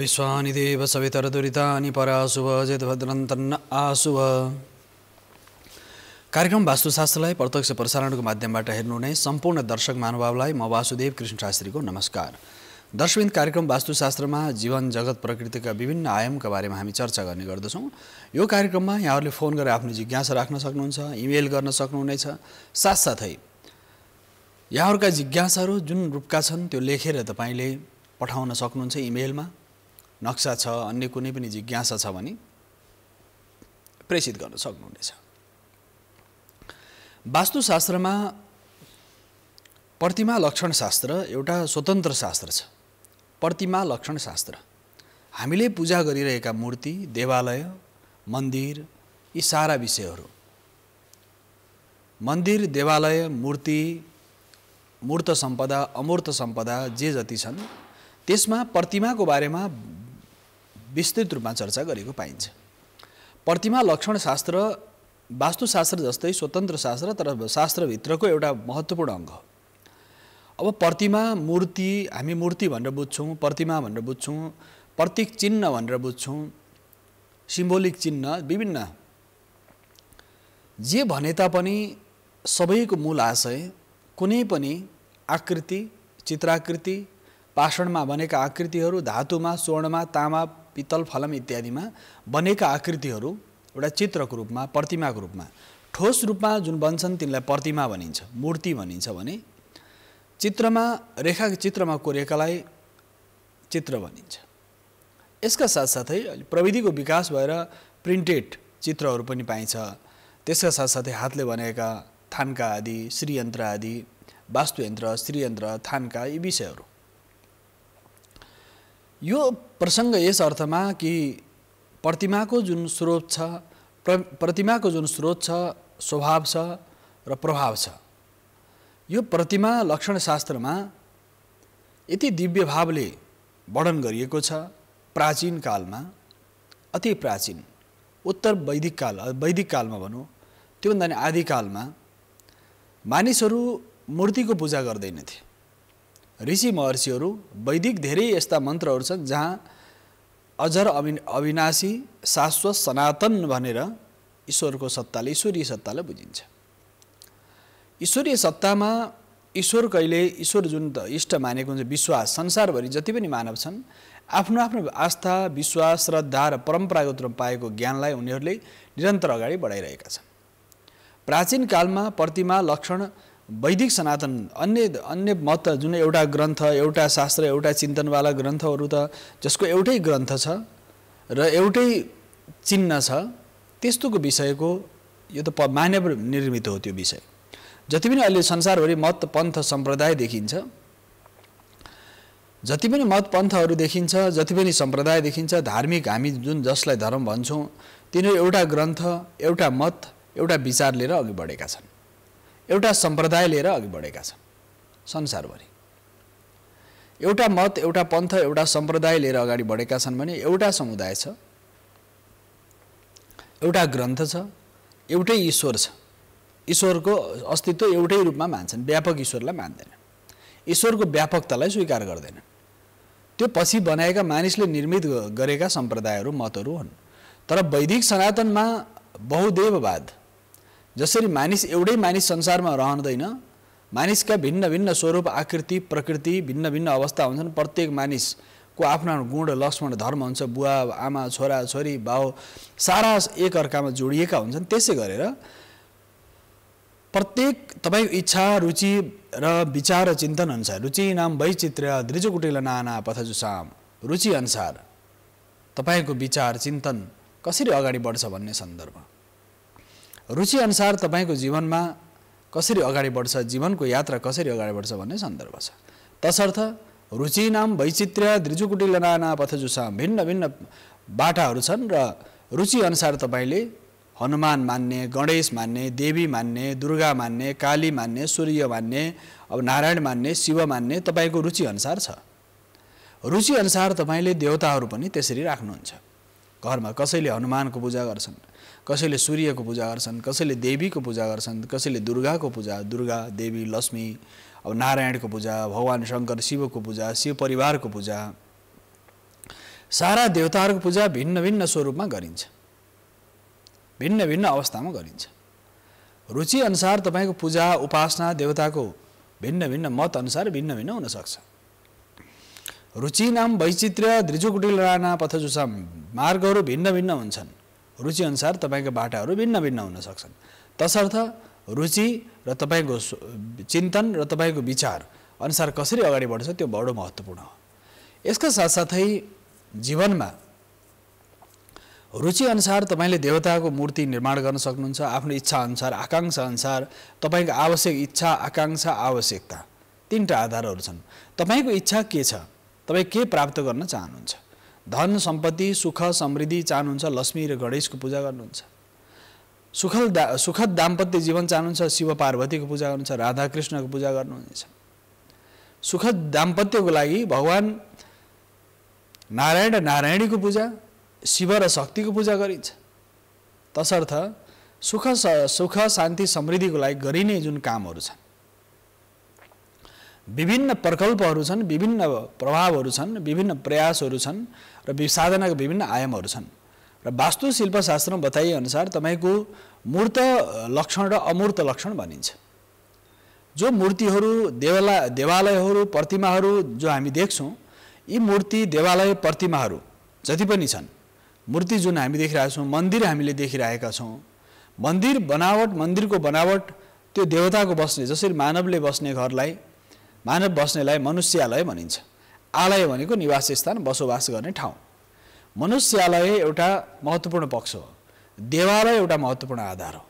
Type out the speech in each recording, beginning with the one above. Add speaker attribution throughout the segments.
Speaker 1: विश्वानि देव सवितरदुरितानि पराशुभ जेतभद्रन्तन्न आशुभ। कार्यक्रम वास्तुशास्त्रलाई प्रत्यक्ष प्रसारणको माध्यमबाट हेर्नुहुने सम्पूर्ण दर्शक महानुभावलाई म वासुदेव कृष्ण शास्त्रीको नमस्कार। दर्शकवृन्द, कार्यक्रम वास्तुशास्त्रमा जीवन जगत प्रकृतिका विभिन्न आयामका बारेमा हामी चर्चा गर्ने गर्दछौँ। यो कार्यक्रममा यहाँहरूले फोन गरेर आफ्नो जिज्ञासा राख्न सक्नुहुन्छ, इमेल गर्न सक्नुहुनेछ। साथसाथै यहाँहरूका जिज्ञासाहरू जुन रूपका छन् त्यो लेखेर तपाईले पठाउन सक्नुहुन्छ इमेलमा। नक्सा छ, अन्य कुनै पनि जिज्ञासा छ भने प्रेषित गर्न सक्नुहुनेछ। वास्तुशास्त्रमा प्रतिमा लक्षण शास्त्र एउटा स्वतन्त्र शास्त्र छ। प्रतिमा लक्षण शास्त्र हामीले पूजा गरिरहेका मूर्ति, देवालय, मन्दिर, यी सारा विषयहरू, मन्दिर, देवालय, मूर्ति, मूर्त सम्पदा, अमूर्त सम्पदा जे जति छन् त्यसमा प्रतिमाको बारेमा विस्तृत रूपमा चर्चा गरेको पाइन्छ। प्रतिमा लक्षण शास्त्र वास्तुशास्त्र जस्तै स्वतन्त्र शास्त्र, तर शास्त्रभित्रको एउटा महत्त्वपूर्ण अङ्ग हो। अब प्रतिमा, मूर्ति हामी मूर्ति भनेर बुझ्छौँ, प्रतिमा भनेर बुझ्छौँ, प्रतीक चिन्ह भनेर बुझ्छौँ, सिम्बोलिक चिन्ह विभिन्न जे भने तापनि सबैको मूल आशय कुनै पनि आकृति, चित्राकृति, पाषाणमा बनेका आकृतिहरू, धातुमा, स्वर्णमा, तामा, पित्तल, फलम इत्यादिमा बनेका आकृतिहरू एउटा चित्रको रूपमा, प्रतिमाको रूपमा, ठोस रूपमा जुन बन्छन् तिनलाई प्रतिमा भनिन्छ, मूर्ति भनिन्छ भने चित्रमा चित्रमा कोरेकालाई चित्र भनिन्छ। यसका साथसाथै प्रविधिको विकास भएर प्रिन्टेड चित्रहरू पनि पाइन्छ। त्यसका साथसाथै हातले बनाएका थान्का आदि, श्रीयन्त्र आदि, वास्तुयन्त्र, श्रीयन्त्र, थान्का यी विषयहरू। यो प्रसङ्ग यस अर्थमा कि प्रतिमाको जुन स्रोत छ, प्रतिमाको जुन स्रोत छ, स्वभाव छ र प्रभाव छ, यो प्रतिमा लक्षण शास्त्रमा यति दिव्य भावले वर्णन गरिएको छ। प्राचीन कालमा, अति प्राचीन उत्तर वैदिक कालमा भनौँ, त्योभन्दा नि आदिकालमा मानिसहरू मूर्तिको पूजा गर्दैनथे। ऋषि महर्षिहरू वैदिक धेरै यस्ता मन्त्रहरू छन् जहाँ अजर, अविनाशी, शाश्वत, सनातन भनेर ईश्वरको सत्ताले, ईश्वरीय सत्तालाई बुझिन्छ। ईश्वरीय सत्तामा ईश्वर कहिले, ईश्वर जुन त इष्ट मानेको हुन्छ, विश्वास, संसारभरि जति पनि मानव छन् आफ्नो आफ्नो आस्था, विश्वास, श्रद्धा र परम्परागत रूपमा पाएको ज्ञानलाई उनीहरूले निरन्तर अगाडि बढाइरहेका छन्। प्राचीन कालमा प्रतिमा लक्षण वैदिक सनातन अन्य मत जुन एउटा ग्रन्थ, एउटा शास्त्र, एउटा चिन्तनवाला ग्रन्थहरू त जसको एउटै ग्रन्थ छ र एउटै चिन्ह छ, त्यस्तोको विषयको यो त मानव निर्मित हो। त्यो विषय जति पनि अहिले संसारभरि मत, पन्थ, सम्प्रदाय देखिन्छ, जति पनि मत पन्थहरू देखिन्छ, जति पनि सम्प्रदाय देखिन्छ, धार्मिक हामी जुन जसलाई धर्म भन्छौँ, तिनीहरू एउटा ग्रन्थ, एउटा मत, एउटा विचार लिएर अघि बढेका छन्, एउटा सम्प्रदाय लिएर अघि बढेका छन्। संसारभरि एउटा मत, एउटा पन्थ, एउटा सम्प्रदाय लिएर अगाडि बढेका छन् भने एउटा समुदाय छ, एउटा ग्रन्थ छ, एउटै ईश्वर छ। ईश्वरको अस्तित्व एउटै रूपमा मान्छन्, व्यापक ईश्वरलाई मान्दैनन्, ईश्वरको व्यापकतालाई स्वीकार गर्दैनन्। त्यो पछि बनाएका मानिसले निर्मित गरेका सम्प्रदायहरू, मतहरू हुन्। तर वैदिक सनातनमा बहुदेववाद, जसरी एउटै मानिस संसारमा रहँदैन, मानिसका भिन्न भिन्न स्वरूप, आकृति, प्रकृति, भिन्न भिन्न अवस्था हुन्छन्। प्रत्येक मानिसको आफ्नो गुण, लक्षण, धर्म हुन्छ। बुवा, आमा, छोरा, छोरी, बाउ सारा एक अर्कामा जोडिएका हुन्छन्। त्यसै गरेर प्रत्येक तपाईँको इच्छा, रुचि र विचार र चिन्तन अनुसार, रुचि नाम वैचित्र्य दृजकुटिल नाना पथजुसाम, रुचि अनुसार तपाईँको विचार, चिन्तन कसरी अगाडि बढ्छ भन्ने सन्दर्भ, रुचि अनुसार तपाईँको जीवनमा कसरी अगाडि बढ्छ, जीवनको यात्रा कसरी अगाडि बढ्छ भन्ने सन्दर्भ छ। तसर्थ रुचि नाम वैचित्र्य दृजुकुटिल नाना पथजुसाम, भिन्न भिन्न बाटाहरू छन् र रुचि अनुसार तपाईँले हनुमान मान्ने, गणेश मान्ने, देवी मान्ने, दुर्गा मान्ने, काली मान्ने, सूर्य मान्ने, अब नारायण मान्ने, शिव मान्ने, तपाईँको रुचि अनुसार छ। रुचि अनुसार तपाईँले देवताहरू पनि त्यसरी राख्नुहुन्छ। घरमा कसैले हनुमानको पूजा गर्छन्, कसैले सूर्यको पूजा गर्छन्, कसैले देवीको पूजा गर्छन्, कसैले दुर्गाको पूजा, दुर्गा, देवी, लक्ष्मी, अब नारायणको पूजा, भगवान शङ्कर शिवको पूजा, शिव परिवारको पूजा, सारा देवताहरूको पूजा भिन्न भिन्न स्वरूपमा गरिन्छ, भिन्न भिन्न अवस्थामा गरिन्छ। रुचि अनुसार तपाईको पूजा उपासना देवताको भिन्न भिन्न मत अनुसार भिन्न भिन्न हुन सक्छ। रुचि नाम वैचित्र्य दृजुकुटिल राना पथजुसम, मार्गहरू भिन्न भिन्न हुन्छन्। रुचि अनुसार तपाईका बाटाहरू भिन्न भिन्न हुन सक्छन्। तसर्थ रुचि र तपाईको चिन्तन र तपाईको विचार अनुसार कसरी अगाडि बढ्छ त्यो बडो महत्त्वपूर्ण हो। यसका साथसाथै जीवनमा रुचि अनुसार तपाईले देवताको मूर्ति निर्माण गर्न सक्नुहुन्छ। आफ्नो इच्छा अनुसार आकांक्षा अनुसार तपाईको आवश्यक इच्छा आकांक्षा आवश्यकता तीनटा आधारहरू छन्। तपाईको इच्छा के छ, तपाई के प्राप्त गर्न चाहनुहुन्छ? धन सम्पत्ति सुख समृद्धि चाहनुहुन्छ, लक्ष्मी र गणेशको पूजा गर्नुहुन्छ। सुखद दाम्पत्य जीवन चाहनुहुन्छ, शिव पार्वतीको पूजा गर्नुहुन्छ, राधा कृष्णको पूजा गर्नुहुन्छ। सुखद दाम्पत्यको लागि भगवान नारायण र नारायणीको पूजा, शिव र शक्तिको पूजा गरिन्छ। तसर्थ सुख शान्ति समृद्धिको लागि गरिने जुन कामहरू छन्, विभिन्न प्रकल्पहरू छन्, विभिन्न प्रभावहरू छन्, विभिन्न प्रयासहरू छन् र साधनाका विभिन्न आयामहरू छन्। र वास्तुशिल्प शास्त्रमा बताइए अनुसार तपाईको मूर्त लक्षण र अमूर्त लक्षण भनिन्छ। जो मूर्तिहरू देवालयहरू प्रतिमाहरू जो हामी देख्छौँ, यी मूर्ति देवालय प्रतिमाहरू जति पनि छन्, मूर्ति जुन हामी देखिरहेका छौँ, मन्दिर हामीले देखिरहेका छौँ, मन्दिर बनावट मन्दिरको बनावट त्यो देवताको बस्ने, जसरी मानवले बस्ने घरलाई मानव बस्नेलाई मनुष्यालय भनिन्छ। आलय भनेको निवास स्थान, बसोबास गर्ने ठाउँ। मनुष्यालय एउटा महत्त्वपूर्ण पक्ष हो, देवालय एउटा महत्त्वपूर्ण आधार हो।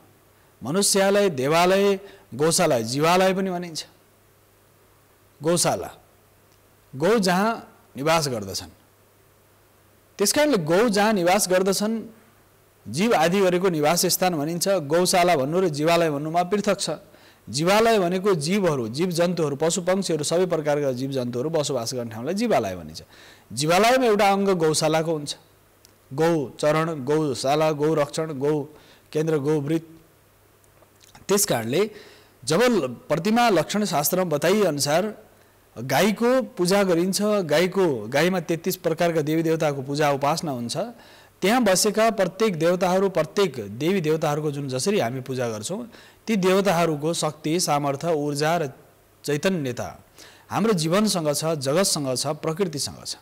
Speaker 1: मनुष्यालय, देवालय, गौशाला, जीवालय पनि भनिन्छ। गौशाला गौ जहाँ निवास गर्दछन्, त्यसकारणले गौ जहाँ निवास गर्दछन् जीव आदि गरेको निवास स्थान भनिन्छ। गौशाला भन्नु र जीवालय भन्नुमा पृथक छ। जीवालय भनेको जीवहरू, जीव जन्तुहरू, पशु पक्षीहरू, सबै प्रकारका जीव जन्तुहरू बसोबास गर्ने ठाउँलाई जीवालय भनिन्छ। जीवालयमा एउटा अङ्ग गौशालाको हुन्छ। गौ चरण, गौशाला, गौ रक्षण, गौ केन्द्र, गौवृत। त्यसकारणले जब प्रतिमा लक्षण शास्त्रमा बताइए अनुसार गाईको पूजा गरिन्छ, गाईमा 33 प्रकारका देवी देवताको पूजा उपासना हुन्छ। त्यहाँ बसेका प्रत्येक देवताहरू, प्रत्येक देवी देवताहरूको जुन जसरी हामी पूजा गर्छौँ, ती देवताहरूको शक्ति, सामर्थ्य, ऊर्जा र चैतन्यता हाम्रो जीवनसँग छ, जगतसँग छ, प्रकृतिसँग छ।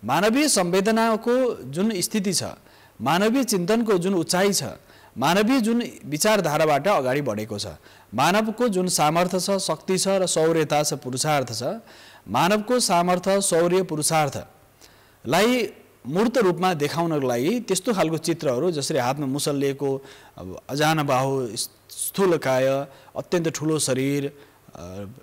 Speaker 1: मानवीय संवेदनाको जुन स्थिति छ, मानवीय चिन्तनको जुन उचाइ छ, मानवीय जुन विचारधाराबाट अगाडि बढेको छ, मानवको जुन सामर्थ्य छ, शक्ति छ र शौर्यता छ, पुरुषार्थ छ, मानवको सामर्थ्य, शौर्य, पुरुषार्थलाई मूर्त रूपमा देखाउनको लागि त्यस्तो खालको चित्रहरू, जसरी हातमा मुसल लिएको, अजान बाहु, स्थूलकाय, अत्यन्त ठुलो शरीर,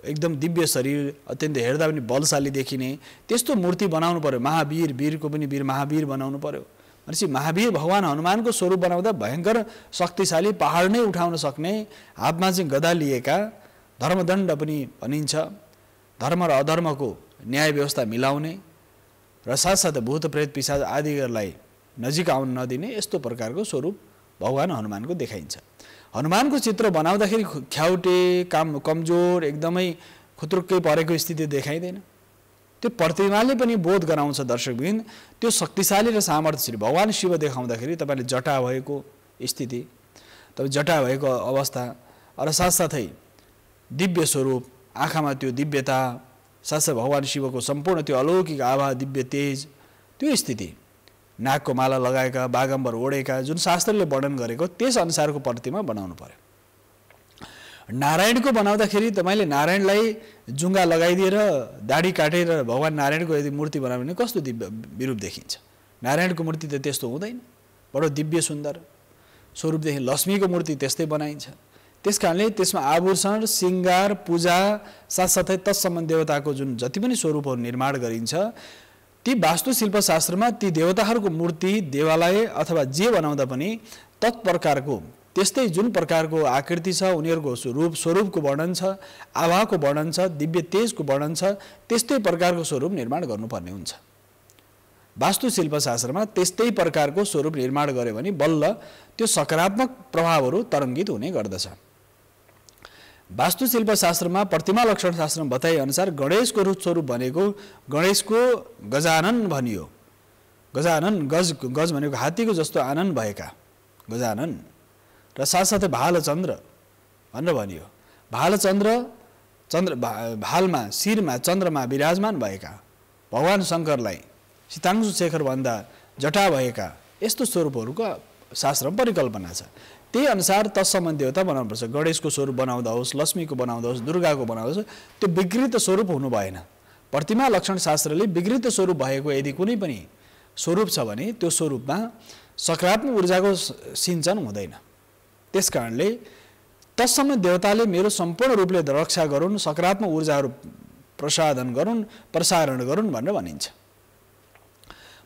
Speaker 1: एकदम दिव्य शरीर, अत्यन्त हेर्दा पनि बलशाली देखिने त्यस्तो मूर्ति बनाउनु पर्यो। महावीर, वीरको पनि वीर महावीर बनाउनु पर्यो। भनेपछि महावीर भगवान हनुमानको स्वरूप बनाउँदा भयङ्कर शक्तिशाली, पहाड नै उठाउन सक्ने, हातमा चाहिँ गदा लिएका, धर्मदण्ड पनि भनिन्छ, धर्म र अधर्मको न्याय व्यवस्था मिलाउने र साथसाथै भूत प्रेत पिशाच आदिहरूलाई नजिक आउन नदिने, यस्तो प्रकारको स्वरूप भगवान हनुमानको देखाइन्छ। हनुमानको चित्र बनाउँदाखेरि ख्याउटे, कमजोर, एकदमै खुत्रुक्कै परेको स्थिति देखाइँदैन। त्यो प्रतिमाले पनि बोध गराउँछ दर्शकबिन, त्यो शक्तिशाली र सामर्थ्यशाली। भगवान शिव देखाउँदाखेरि तपाईँले जटा भएको स्थिति, तपाईँ जटा भएको अवस्था र साथसाथै दिव्य स्वरूप, आँखामा त्यो दिव्यता, साथसाथै भगवान शिवको सम्पूर्ण त्यो अलौकिक आभा, दिव्य तेज, त्यो स्थिति, नागको माला लगाएका, बागम्बर ओढेका, जुन शास्त्रले वर्णन गरेको त्यस अनुसारको प्रतिमा बनाउनु पर्यो। नारायणको बनाउँदाखेरि तपाईँले नारायणलाई जुङ्गा लगाइदिएर दाढी काटेर भगवान नारायणको यदि मूर्ति बनायो भने कस्तो दिव्य विरूप देखिन्छ। नारायणको मूर्ति त त्यस्तो हुँदैन, बडो दिव्य सुन्दर स्वरूपदेखि। लक्ष्मीको मूर्ति त्यस्तै बनाइन्छ। त्यसकारणले त्यसमा आभूषण, श्रृङ्गार, पूजा, साथसाथै तत्सम्बन्धी देवताको जुन जति पनि स्वरूपहरू निर्माण गरिन्छ, ती वास्तुशिल्प शास्त्रमा ती देवताहरूको मूर्ति, देवालय अथवा जे बनाउँदा पनि तत्प्रकारको त्यस्तै जुन प्रकारको आकृति छ, उनीहरूको स्वरूपको वर्णन छ, आभाको वर्णन छ, दिव्य तेजको वर्णन छ, त्यस्तै प्रकारको स्वरूप निर्माण गर्नुपर्ने हुन्छ। वास्तुशिल्प शास्त्रमा त्यस्तै प्रकारको स्वरूप निर्माण गर्यो भने बल्ल त्यो सकारात्मक प्रभावहरू तरङ्गित हुने गर्दछ। वास्तुशिल्प शास्त्रमा प्रतिमा लक्षण शास्त्रमा बताए अनुसार गणेशको रूप स्वरूप भनेको गणेशको गजानन भनियो। गजानन, गज गज भनेको हात्तीको जस्तो आनन भएका गजानन, र साथसाथै भालचन्द्र भनेर भनियो। भालचन्द्र, भालमा शिरमा चन्द्रमा विराजमान भएका भगवान शङ्करलाई सितांशु शेखर भन्दा जटा भएका यस्तो स्वरूपहरूको शास्त्रमा परिकल्पना छ। त्यही अनुसार तत्सम देवता बनाउनुपर्छ। गणेशको स्वरूप बनाउँदा होस्, लक्ष्मीको बनाउँदा होस्, दुर्गाको बनाउँदा होस्, त्यो विकृत स्वरूप हुनु भएन। प्रतिमा लक्षण शास्त्रले विकृत स्वरूप भएको यदि कुनै पनि स्वरूप छ भने त्यो स्वरूपमा सकारात्मक ऊर्जाको सिञ्चन हुँदैन। त्यसकारणले तत्सम देवताले मेरो सम्पूर्ण रूपले रक्षा गरून्, सकारात्मक ऊर्जाहरू प्रसारण गरून् भनेर भनिन्छ।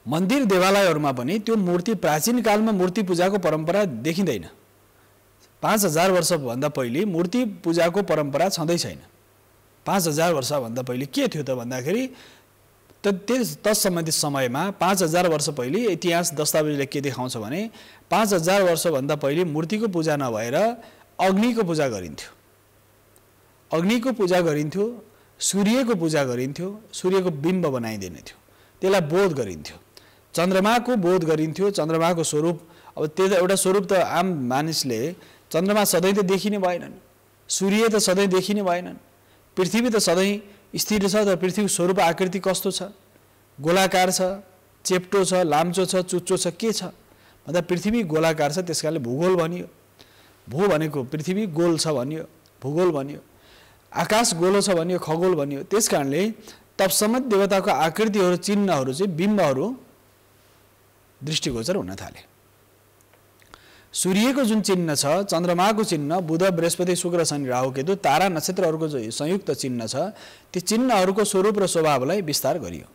Speaker 1: मन्दिर देवालयहरूमा पनि त्यो मूर्ति प्राचीन कालमा मूर्ति पूजाको परम्परा देखिँदैन। 5000 वर्षभन्दा पहिले मूर्ति पूजाको परम्परा छँदै छैन। 5000 वर्षभन्दा पहिले के थियो त भन्दाखेरि तत्सम्बन्धित समयमा 5000 वर्ष पहिले इतिहास दस्तावेजले के देखाउँछ भने 5000 वर्षभन्दा पहिले मूर्तिको पूजा नभएर अग्निको पूजा गरिन्थ्यो। अग्निको पूजा गरिन्थ्यो, सूर्यको पूजा गरिन्थ्यो, सूर्यको बिम्ब बनाइदिने थियो, त्यसलाई बोध गरिन्थ्यो। चन्द्रमाको बोध गरिन्थ्यो, चन्द्रमाको स्वरूप। अब त्यो एउटा स्वरूप त आम मानिसले चन्द्रमा सधैँ त देखिने भएनन्, सूर्य त सधैँ देखिने भएनन्, पृथ्वी त सधैँ स्थिर छ। तर पृथ्वीको स्वरूप आकृति कस्तो छ? गोलाकार छ, चेप्टो छ, लाम्चो छ, चुच्चो छ, के छ भन्दा पृथ्वी गोलाकार छ, त्यसकारणले भूगोल भनियो। भू भनेको पृथ्वी, गोल छ भनियो, भूगोल भनियो। आकाश गोलो छ भनियो, खगोल भनियो। त्यसकारणले तत्सम देवताको आकृतिहरू, चिन्हहरू चाहिँ बिम्बहरू दृष्टिगोचर हुन थाले। सूर्यको जुन चिन्ह छ, चन्द्रमाको चिन्ह, बुध, बृहस्पति, शुक्र, शनि, राहु, केतु, तारा नक्षत्रहरूको जो संयुक्त चिन्ह छ, ती चिन्हहरूको स्वरूप र स्वभावलाई विस्तार गरियो।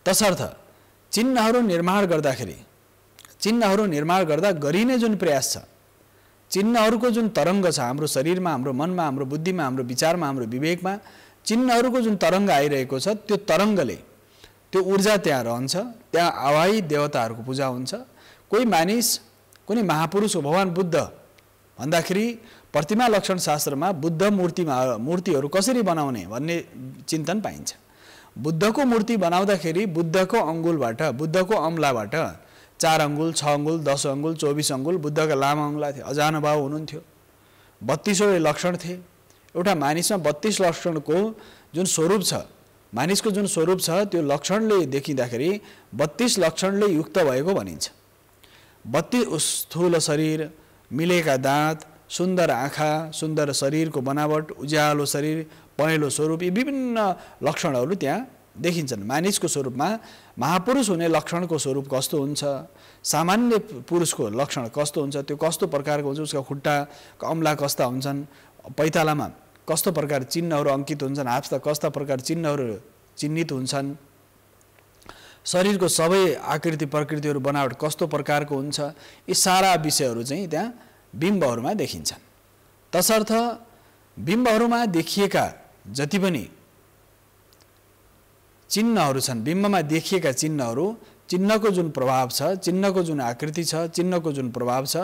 Speaker 1: तसर्थ चिन्हहरू निर्माण गर्दा गरिने जुन प्रयास छ, चिन्हहरूको जुन तरङ्ग छ हाम्रो शरीरमा, हाम्रो मनमा, हाम्रो बुद्धिमा, हाम्रो विचारमा, हाम्रो विवेकमा चिन्हहरूको जुन तरङ्ग आइरहेको छ, त्यो तरङ्गले त्यो ऊर्जा त्यहाँ रहन्छ। त्यहाँ आवाही देवताहरूको पूजा हुन्छ। कोही मानिस, कुनै महापुरुष हो, भगवान बुद्ध भन्दाखेरि प्रतिमा लक्षण शास्त्रमा बुद्ध मूर्तिहरू कसरी बनाउने भन्ने चिन्तन पाइन्छ। बुद्धको मूर्ति बनाउँदाखेरि बुद्धको अङ्गुलबाट, बुद्धको अम्लाबाट 4 अङ्गुल, 6 अङ्गुल, 10 अङ्गुल, 24 अङ्गुल बुद्धका लामा अङ्गुला थिए। अजानुभाव हुनुहुन्थ्यो। 32 लक्षण थिए। एउटा मानिसमा 32 लक्षणको जुन स्वरूप छ, मानिसको जुन स्वरूप छ, त्यो लक्षणले देखिँदाखेरि 32 लक्षणले युक्त भएको भनिन्छ। 32 स्थूल शरीर, मिलेका दाँत, सुन्दर आँखा, सुन्दर शरीरको बनावट, उज्यालो शरीर, पहेँलो स्वरूप, यी विभिन्न लक्षणहरू त्यहाँ देखिन्छन्। मानिसको स्वरूपमा महापुरुष हुने लक्षणको स्वरूप कस्तो हुन्छ, सामान्य पुरुषको लक्षण कस्तो हुन्छ, त्यो कस्तो प्रकारको हुन्छ, उसका खुट्टाका अम्ला कस्ता हुन्छन्, पैतालामा कस्तो प्रकार चिन्हहरू अङ्कित हुन्छन्, हातमा कस्ता प्रकार चिन्हहरू चिन्हित हुन्छन्, शरीरको सबै आकृति प्रकृतिहरू बनावट कस्तो प्रकारको हुन्छ, यी सारा विषयहरू चाहिँ त्यहाँ बिम्बहरूमा देखिन्छन्। तसर्थ बिम्बहरूमा देखिएका जति पनि चिन्हहरू छन्, बिम्बमा देखिएका चिन्हहरू, चिन्हको जुन प्रभाव छ, चिन्हको जुन आकृति छ, चिन्हको जुन प्रभाव छ,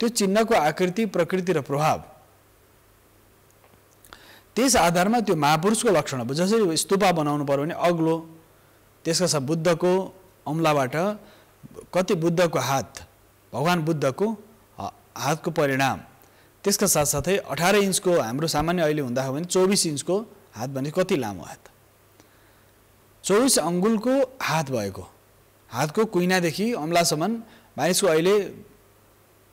Speaker 1: त्यो चिन्हको आकृति प्रकृति र प्रभाव, त्यस आधारमा त्यो महापुरुषको लक्षण हो। जसरी स्तूपा बनाउनु पर्यो भने अग्लो, त्यसका साथ बुद्धको अम्लाबाट कति बुद्धको हात, भगवान बुद्धको हातको परिणाम, त्यसका साथसाथै 18 इन्चको हाम्रो सामान्य अहिले हुँदा हो भने 24 इन्चको हात भने कति लामो हात, 24 अङ्गुलको हात भएको, हातको कुइनादेखि अम्लासम्म मानिसको अहिले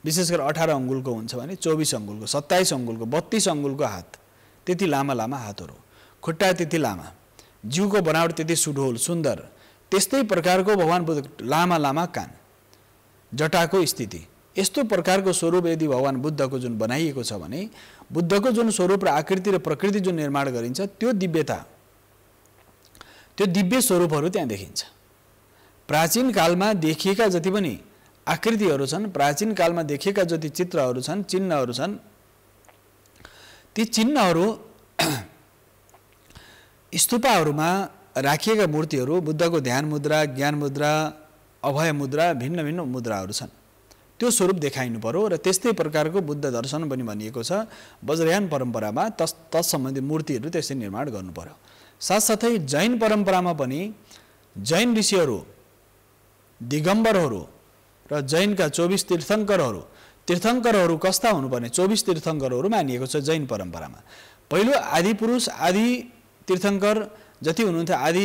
Speaker 1: विशेष गरेर 18 अङ्गुलको हुन्छ भने 24 अङ्गुलको, 27 अङ्गुलको, 32 अङ्गुलको हात, त्यति लामा लामा हातहरू, खुट्टा त्यति लामा, जिउको बनावट त्यति सुडोल सुन्दर, त्यस्तै प्रकारको भगवान बुद्ध लामा लामा कान, जटाको स्थिति, यस्तो प्रकारको स्वरूप यदि भगवान बुद्धको जुन बनाइएको छ भने बुद्धको जुन स्वरूप र आकृति र प्रकृति जुन निर्माण गरिन्छ त्यो दिव्यता, त्यो दिव्य स्वरूपहरू त्यहाँ देखिन्छ। प्राचीन कालमा देखिएका जति पनि आकृतिहरू छन्, प्राचीन कालमा देखिएका जति चित्रहरू छन्, चिन्हहरू छन्, ती चिन्हहरू स्तूपाहरूमा राखिएका मूर्तिहरू, बुद्धको ध्यान मुद्रा, ज्ञान मुद्रा, अभय मुद्रा, भिन्न भिन्न मुद्राहरू छन्, त्यो स्वरूप देखाइनु पर्यो। र त्यस्तै प्रकारको बुद्ध दर्शन पनि भनिएको छ। वज्रयान परम्परामा तत्सम्बन्धी मूर्तिहरू त्यसरी निर्माण गर्नु पर्यो। साथसाथै जैन परम्परामा पनि जैन ऋषिहरू दिगम्बरहरू र जैनका 24 तीर्थङ्करहरू कस्ता हुनुपर्ने 24 तीर्थङ्करहरू मानिएको छ जैन परम्परामा। पहिलो आदि पुरुष आदि तीर्थङ्कर जति हुनुहुन्थ्यो आदि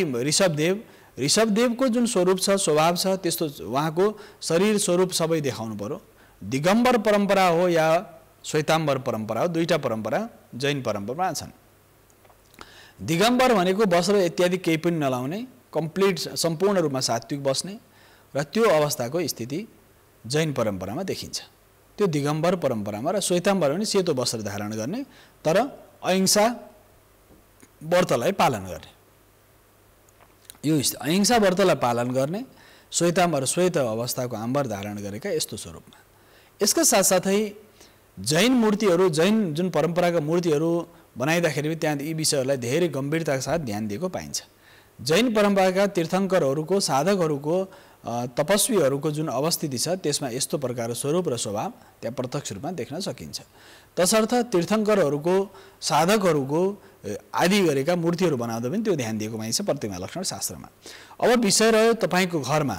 Speaker 1: ऋषभदेवको जुन स्वरूप छ स्वभाव छ त्यस्तो उहाँको शरीर स्वरूप सबै देखाउनु पर्यो। दिगम्बर परम्परा हो या श्वेताम्बर परम्परा हो, दुईटा परम्परा जैन परम्परामा छन्। दिगम्बर भनेको वस्त्र इत्यादि केही पनि नलाउने, कम्प्लिट सम्पूर्ण रूपमा सात्विक बस्ने र त्यो अवस्थाको स्थिति जैन परम्परामा देखिन्छ। त्यो दिगम्बर परम्परामा। र श्वेताम्बर भने सेतो वस्त्र धारण गर्ने तर अहिंसा व्रतलाई पालन गर्ने, यो अहिंसा व्रतलाई पालन गर्ने श्वेताम्बर श्वेत अवस्थाको आम्बर धारण गरेका यस्तो स्वरूपमा। यसका साथसाथै जैन मूर्तिहरू जैन जुन परम्पराका मूर्तिहरू बनाइदाखेरि त्यहाँ यी विषयहरूलाई धेरै गम्भीरताका साथ ध्यान दिएको पाइन्छ। जैन परम्पराका तीर्थङ्करहरूको साधकहरूको तपस्वीहरूको जुन अवस्थिति छ त्यसमा यस्तो प्रकारको स्वरूप र स्वभाव त्यहाँ प्रत्यक्ष रूपमा देख्न सकिन्छ। तसर्थ तीर्थङ्करहरूको साधकहरूको आदि गरेका मूर्तिहरू बनाउँदा पनि त्यो ध्यान दिएको पाइन्छ प्रतिमा लक्षण शास्त्रमा। अब विषय रह्यो तपाईँको घरमा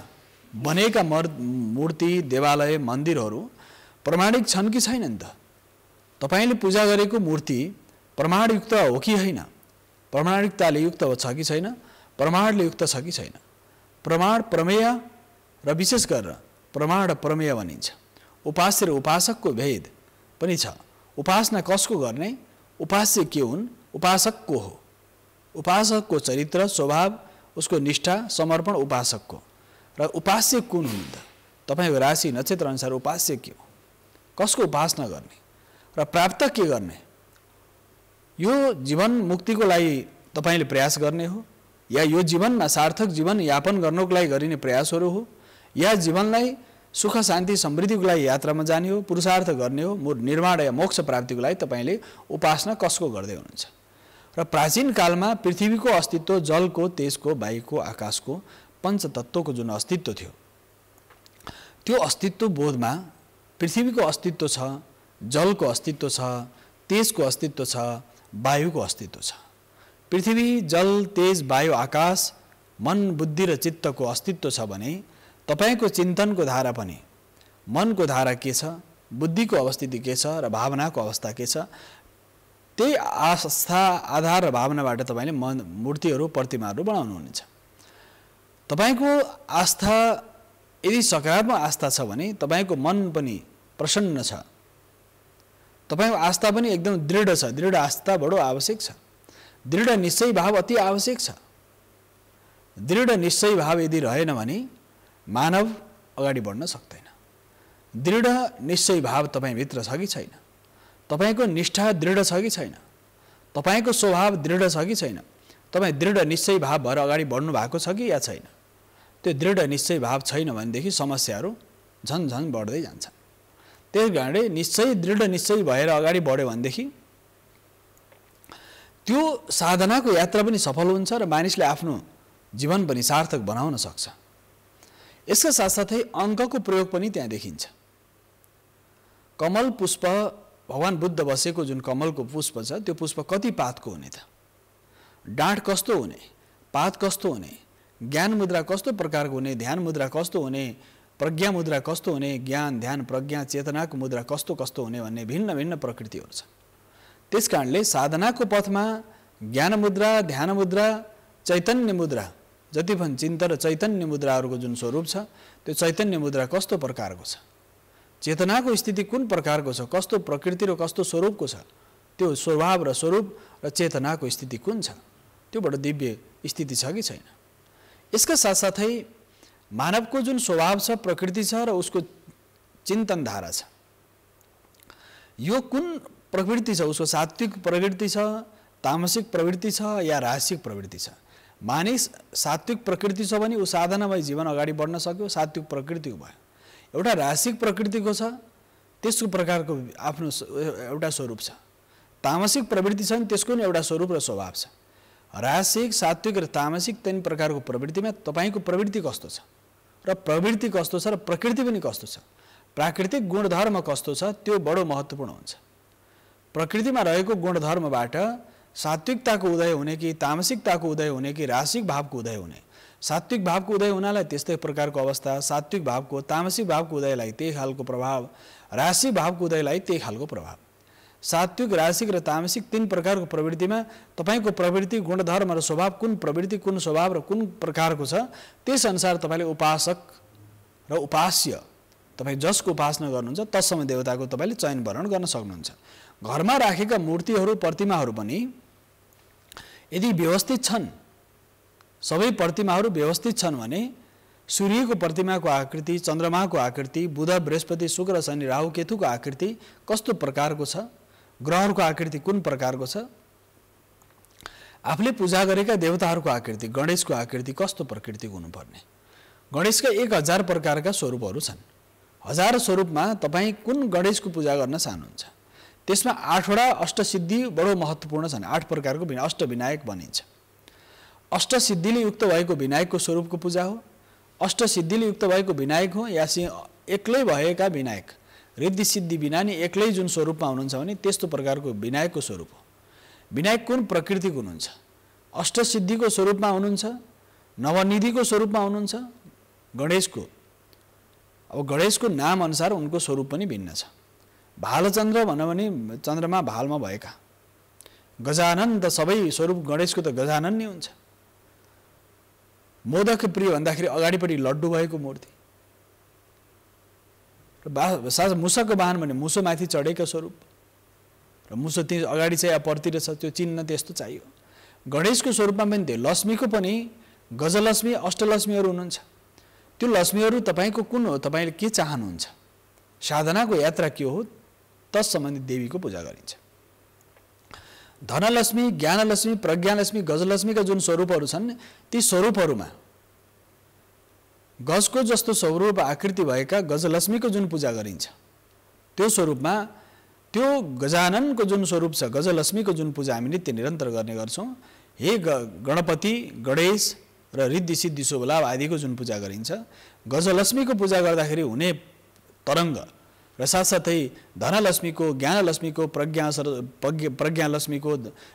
Speaker 1: बनेका मूर्ति देवालय मन्दिरहरू प्रमाणिक छन् कि छैनन् त? तपाईँले पूजा गरेको मूर्ति प्रमाणयुक्त हो कि होइन, प्रमाणिकताले युक्त छ कि छैन, प्रमाणले युक्त छ कि छैन। प्रमाण प्रमेय र विशेष गरेर प्रमाण र प्रमेय भनिन्छ। उपास्य र उपासकको भेद पनि छ। उपासना कसको गर्ने, उपास्य के हुन्, उपासक को हो, उपासकको चरित्र स्वभाव उसको निष्ठा समर्पण उपासकको, र उपास्य कुन हुन् त? तपाईँको राशि नक्षत्र अनुसार उपास्य के हो, कसको उपासना गर्ने र प्राप्त के गर्ने? यो जीवन मुक्तिको लागि तपाईँले प्रयास गर्ने हो या यो जीवनमा सार्थक जीवन यापन गर्नको लागि गरिने प्रयासहरू हो या जीवनलाई सुख शान्ति समृद्धिको लागि यात्रामा जाने हो, पुरुषार्थ गर्ने हो, निर्माण या मोक्ष प्राप्तिको लागि तपाईँले उपासना कसको गर्दै हुनुहुन्छ? र प्राचीन कालमा पृथ्वीको अस्तित्व जलको तेजको वायुको आकाशको पञ्चतत्त्वको जुन अस्तित्व थियो त्यो अस्तित्व बोधमा पृथ्वीको अस्तित्व छ, जलको अस्तित्व छ, तेजको अस्तित्व छ, वायुको अस्तित्व छ। पृथ्वी जल तेज वायु आकाश मन बुद्धि र चित्तको अस्तित्व छ भने तपाईको चिन्तनको धारा पनि मनको धारा के छ, बुद्धिको अवस्थिति के छ र भावनाको अवस्था के छ, त्यही आस्था आधार र भावनाबाट तपाईले मूर्तिहरू प्रतिमाहरू बनाउनुहुनेछ। तपाईको आस्था यदि सकारात्मक आस्था छ भने तपाईको मन पनि प्रसन्न छ, तपाईको आस्था पनि एकदम दृढ छ। दृढ आस्था बडो आवश्यक छ। दृढ निश्चय भाव अति आवश्यक छ। दृढ निश्चय भाव यदि रहेन भने मानव अगाडि बढ्न सक्दैन। दृढ निश्चय भाव तपाईभित्र छ कि छैन, तपाईको निष्ठा दृढ छ कि छैन, तपाईको स्वभाव दृढ छ कि छैन, तपाई दृढ निश्चय भाव भएर अगाडि बढ्नु भएको छ कि या छैन, त्यो दृढ निश्चय भाव छैन भनेदेखि समस्याहरू झन् बढ्दै जान्छ। त्यस कारणले निश्चय दृढ निश्चय भएर अगाडि बढ्यो भनेदेखि त्यो साधनाको यात्रा पनि सफल हुन्छ र मानिसले आफ्नो जीवन पनि सार्थक बनाउन सक्छ। यसका साथसाथै अङ्कको प्रयोग पनि त्यहाँ देखिन्छ। कमल पुष्प भगवान बुद्ध बसेको जुन कमलको पुष्प छ त्यो पुष्प कति पातको हुने त, डाँठ कस्तो हुने, पात कस्तो हुने, ज्ञान मुद्रा कस्तो प्रकारको हुने, ध्यान मुद्रा कस्तो हुने, प्रज्ञा मुद्रा कस्तो हुने, ज्ञान ध्यान प्रज्ञा चेतनाको मुद्रा कस्तो कस्तो हुने भन्ने भिन्न भिन्न प्रकृतिहरू छ। त्यसकारणले साधनाको पथमा ज्ञान मुद्रा ध्यान मुद्रा चैतन्य मुद्रा जति पनि चिन्तन र चैतन्य मुद्राहरूको जुन स्वरूप छ त्यो चैतन्य मुद्रा कस्तो प्रकारको छ, चेतनाको स्थिति कुन प्रकारको छ, कस्तो प्रकृति र कस्तो स्वरूपको छ, त्यो स्वभाव र स्वरूप र चेतनाको स्थिति कुन छ, त्यो बडो दिव्य स्थिति छ कि छैन। यसका साथसाथै मानवको जुन स्वभाव छ प्रकृति छ र उसको चिन्तन धारा छ, यो कुन प्रवृत्ति छ, उसको सात्विक प्रवृत्ति छ, तामसिक प्रवृत्ति छ या राजसिक प्रवृत्ति छ। मानिस सात्विक प्रकृति छ भने ऊ साधनामय जीवन अगाडि बढ्न सक्यो, सात्विक प्रकृतिको भयो। एउटा राजसिक प्रकृतिको छ त्यसको प्रकारको आफ्नो एउटा स्वरूप छ। तामसिक प्रवृत्ति छ भने त्यसको पनि एउटा स्वरूप र स्वभाव छ। राजसिक सात्विक र तामसिक तीन प्रकारको प्रवृत्तिमा तपाईको प्रवृत्ति कस्तो छ र प्रवृत्ति कस्तो छ र प्रकृति पनि कस्तो छ, प्राकृतिक गुणधर्म कस्तो छ त्यो बडो महत्त्वपूर्ण हुन्छ। प्रकृतिमा रहेको गुणधर्मबाट सात्विकताको उदय हुने कि तामसिकताको उदय हुने कि राजसिक भावको उदय हुने, सात्विक भावको उदय हुनालाई त्यस्तै प्रकारको अवस्था, सात्विक भावको तामसिक भावको उदयलाई त्यही खालको प्रभाव, राशिक भावको उदयलाई त्यही खालको प्रभाव। सात्विक, राशिक र तामसिक तीन प्रकारको प्रवृत्तिमा तपाईको प्रवृत्ति, गुणधर्म र स्वभाव कुन प्रवृत्ति, कुन स्वभाव र कुन प्रकारको छ त्यसअनुसार तपाईले उपासक र उपास्य तपाई जसको उपासना गर्नुहुन्छ तत्सम देवताको तपाईले चयन वर्ण गर्न सक्नुहुन्छ। घरमा राखेका मूर्तिहरू, प्रतिमाहरू पनि यदि व्यवस्थित छन्, सबै प्रतिमाहरू व्यवस्थित छन् भने सूर्यको प्रतिमाको आकृति, चन्द्रमाको आकृति, बुध, बृहस्पति, शुक्र, शनि, राहु, केतुको आकृति कस्तो प्रकारको छ, ग्रहहरूको आकृति कुन प्रकारको छ, आफूले पूजा गरेका देवताहरूको आकृति, गणेशको आकृति कस्तो प्रकृतिको हुनुपर्ने। गणेशका 1000 प्रकारका स्वरूपहरू छन्। 1000 स्वरूपमा तपाईँ कुन गणेशको पूजा गर्न चाहनुहुन्छ। त्यसमा 8 वटा अष्टसिद्धि बडो महत्त्वपूर्ण छन्। 8 प्रकारको अष्टविनायक भनिन्छ। अष्टसिद्धिले युक्त भएको विनायकको स्वरूपको पूजा हो। अष्टसिद्धिले युक्त भएको विनायक हो या एक्लै भएका विनायक, रिद्धि सिद्धि बिना नि एक्लै जुन स्वरूपमा हुनुहुन्छ भने त्यस्तो प्रकारको विनायकको स्वरूप हो। विनायक कुन प्रकृतिको हुनुहुन्छ। अष्टसिद्धिको स्वरूपमा हुनुहुन्छ, नवनिधिको स्वरूपमा हुनुहुन्छ गणेशको। अब गणेशको नाम अनुसार उनको स्वरूप पनि भिन्न छ। भालचन्द्र भन्यो भने चन्द्रमा भालमा भएका, गजानन त सबै स्वरूप गणेशको त गजानन नै हुन्छ। मोदक प्रिय भन्दाखेरि अगाडिपट्टि लड्डु भएको मूर्ति। मुसको वाहन भने मुसो माथि चढेको स्वरूप र मुसो त्यही अगाडि चाहिँ पर्तिर छ, त्यो चिन्ह त्यस्तो चाहियो। गणेशको स्वरूपमा पनि त्यो लक्ष्मीको पनि गजलक्ष्मी, अष्टलक्ष्मीहरू हुनुहुन्छ। त्यो लक्ष्मीहरू तपाईको कुन हो, तपाईले के चाहनुहुन्छ, साधनाको यात्रा के हो, तस सम्बन्धित देवीको पूजा गरिन्छ। धनलक्ष्मी, ज्ञानलक्ष्मी, प्रज्ञालक्ष्मी, गजलक्ष्मीका जुन स्वरूपहरू छन् ती स्वरूपहरूमा गजको जस्तो स्वरूप आकृति भएका गजलक्ष्मीको जुन पूजा गरिन्छ त्यो स्वरूपमा त्यो गजाननको जुन स्वरूप छ, गजलक्ष्मीको जुन पूजा हामी नित्य निरन्तर गर्ने गर्छौँ। हे गणपति, गणेश र रिद्धि सिद्धि शुभ लाभ आदिको जुन पूजा गरिन्छ, गजलक्ष्मीको पूजा गर्दाखेरि हुने तरङ्ग र साथसाथै धनलक्ष्मीको, ज्ञानलक्ष्मीको, प्रज्ञालक्ष्मीको,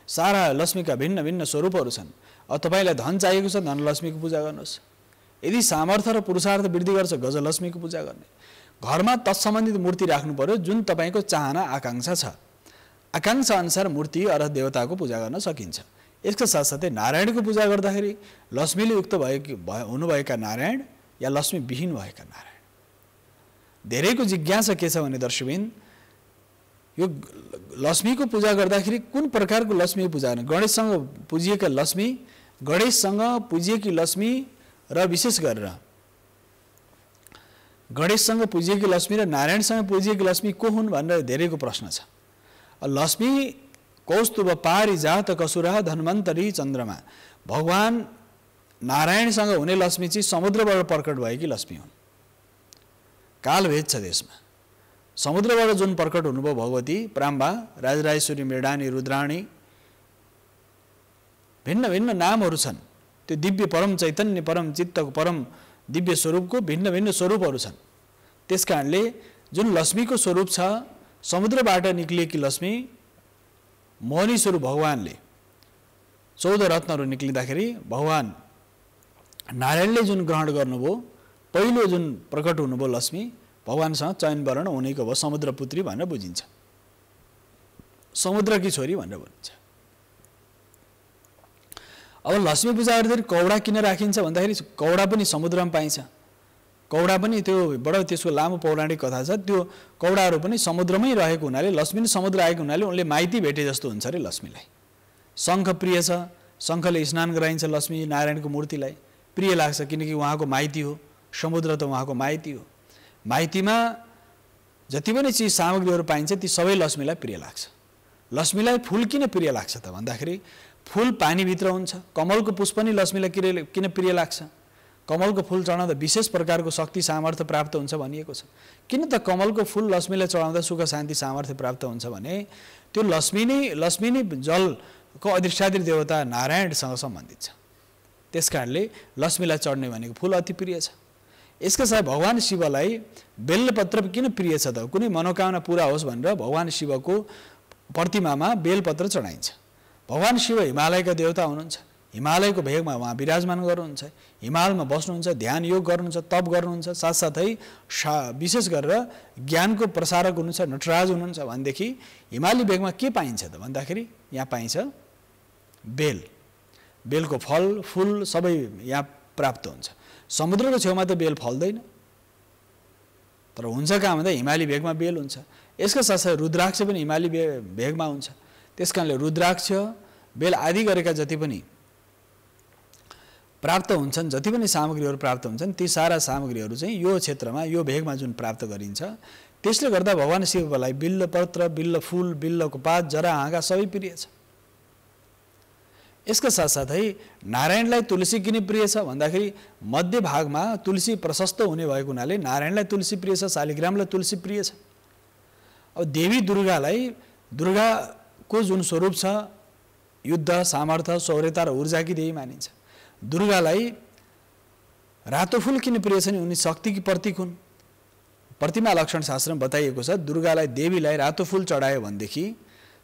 Speaker 1: सारा लक्ष्मीका भिन्न भिन्न स्वरूपहरू छन्। अब तपाईँलाई धन चाहिएको छ, धनलक्ष्मीको पूजा गर्नुहोस्। यदि सामर्थ्य र पुरुषार्थ वृद्धि गर्छ, गजलक्ष्मीको पूजा गर्ने। घरमा तत्सम्बन्धित मूर्ति राख्नु पर्यो जुन तपाईँको चाहना आकाङ्क्षा छ। आकाङ्क्षा अनुसार मूर्ति अथवा देवताको पूजा गर्न सकिन्छ। यसका साथसाथै नारायणको पूजा गर्दाखेरि लक्ष्मीले युक्त हुनुभएका नारायण या लक्ष्मी विहीन भएका नारायण। धेरैको जिज्ञासा के छ भने दर्शकबिन, यो लक्ष्मीको पूजा गर्दाखेरि कुन प्रकारको लक्ष्मी पूजा गर्ने। गणेशसँग पूजिएका लक्ष्मी, गणेशसँग पूजिएकी लक्ष्मी र विशेष गरेर गणेशसँग पूजिएकी लक्ष्मी र नारायणसँग पूजिएकी लक्ष्मी को हुन् भनेर धेरैको प्रश्न छ। लक्ष्मी कौस्तुभ पारिजात कसुरा धन्वन्तरी चन्द्रमा, भगवान नारायणसँग हुने लक्ष्मी चाहिँ समुद्रबाट प्रकट भएकी लक्ष्मी हुन्। कालभेद छ त्यसमा। समुद्रबाट जुन प्रकट हुनुभयो भगवती प्राम्बा, राजराजेश्वरी, मृडानी, रुद्राणी, भिन्न भिन्न नामहरू छन्। त्यो दिव्य परम चैतन्य, परम चित्तको परम दिव्य स्वरूपको भिन्न भिन्न स्वरूपहरू छन्। त्यसकारणले जुन लक्ष्मीको स्वरूप छ, समुद्रबाट निक्लिएकी लक्ष्मी, मोहनी स्वरूप भगवानले 14 रत्नहरू निक्लिँदाखेरि भगवान नारायणले जुन ग्रहण गर्नुभयो, पहिलो जुन प्रकट हुनुभयो लक्ष्मी, भगवानसँग चयन वर्ण हुनेको भयो, समुद्रपुत्री भनेर बुझिन्छ, समुद्रकी छोरी भनेर भनिन्छ। अब लक्ष्मी पूजा गर्दाखेरि कौडा किन राखिन्छ भन्दाखेरि कौडा पनि समुद्रमा पाइन्छ। कौडा पनि त्यो बडो त्यसको लामो पौराणिक कथा छ। त्यो कौडाहरू पनि समुद्रमै रहेको हुनाले, लक्ष्मी पनि समुद्र आएको हुनाले उनले माइती भेटे जस्तो हुन्छ अरे लक्ष्मीलाई। शङ्ख प्रिय छ, शङ्खले स्नान गराइन्छ लक्ष्मी नारायणको मूर्तिलाई, प्रिय लाग्छ किनकि उहाँको माइती हो, समुद्र त उहाँको माइती हो। माइतीमा जति पनि चिज सामग्रीहरू पाइन्छ ती सबै लक्ष्मीलाई प्रिय लाग्छ। लक्ष्मीलाई फुल किन प्रिय लाग्छ त भन्दाखेरि फुल पानीभित्र हुन्छ। कमलको पुष्प पनि लक्ष्मीलाई किन प्रिय लाग्छ? कमलको फुल चढाउँदा विशेष प्रकारको शक्ति सामर्थ्य प्राप्त हुन्छ भनिएको छ। किन त कमलको फुल लक्ष्मीलाई चढाउँदा सुख शान्ति सामर्थ्य प्राप्त हुन्छ भने त्यो लक्ष्मी नै जलको अधिष्ठात्री देवता नारायणसँग सम्बन्धित छ। त्यसकारणले लक्ष्मीलाई चढ्ने भनेको फुल अति प्रिय छ। यसका साथ भगवान शिवलाई बेलपत्र किन प्रिय छ त? कुनै मनोकामना पूरा होस् भनेर भगवान शिवको प्रतिमामा बेलपत्र चढाइन्छ। भगवान शिव हिमालयका देवता हुनुहुन्छ। हिमालयको भेगमा उहाँ विराजमान गर्नुहुन्छ। हिमालमा बस्नुहुन्छ, ध्यान योग गर्नुहुन्छ, तप गर्नुहुन्छ, साथसाथै विशेष गरेर ज्ञानको प्रसारक हुनुहुन्छ, नटराज हुनुहुन्छ भनेदेखि हिमाली भेगमा के पाइन्छ त भन्दाखेरि यहाँ पाइन्छ बेल। बेलको फल फूल सबै यहाँ प्राप्त हुन्छ। समुद्रको छेउमा त बेल फल्दैन, तर हुन्छ कहाँ भन्दा हिमाली भेगमा बेल हुन्छ। यसका साथसाथै रुद्राक्ष पनि हिमाली भेगमा हुन्छ। त्यसकारणले रुद्राक्ष, बेल आदि गरेका जति पनि प्राप्त हुन्छन्, जति पनि सामग्रीहरू प्राप्त हुन्छन्, ती सारा सामग्रीहरू चाहिँ यो क्षेत्रमा, यो भेगमा जुन प्राप्त गरिन्छ, त्यसले गर्दा भगवान शिवलाई बिल्ल पत्र, बिल्ल फूल, बिल्लको पात, जरा, हाँगा सबै प्रिय छ। यसका साथसाथै नारायणलाई तुलसी किन प्रिय छ भन्दाखेरि मध्य भागमा तुलसी प्रशस्त हुने भएको हुनाले नारायणलाई तुलसी प्रिय छ, शालिग्रामलाई तुलसी प्रिय छ। अब देवी दुर्गालाई, दुर्गाको जुन स्वरूप छ, युद्ध, सामर्थ्य, शौर्यता र ऊर्जाकी देवी मानिन्छ। दुर्गालाई रातो फूल किन प्रिय छ नि? उनी शक्तिकी प्रतीक हुन्। प्रतिमा लक्षण शास्त्रमा बताइएको छ, दुर्गालाई, देवीलाई रातो फूल चढायो भनेदेखि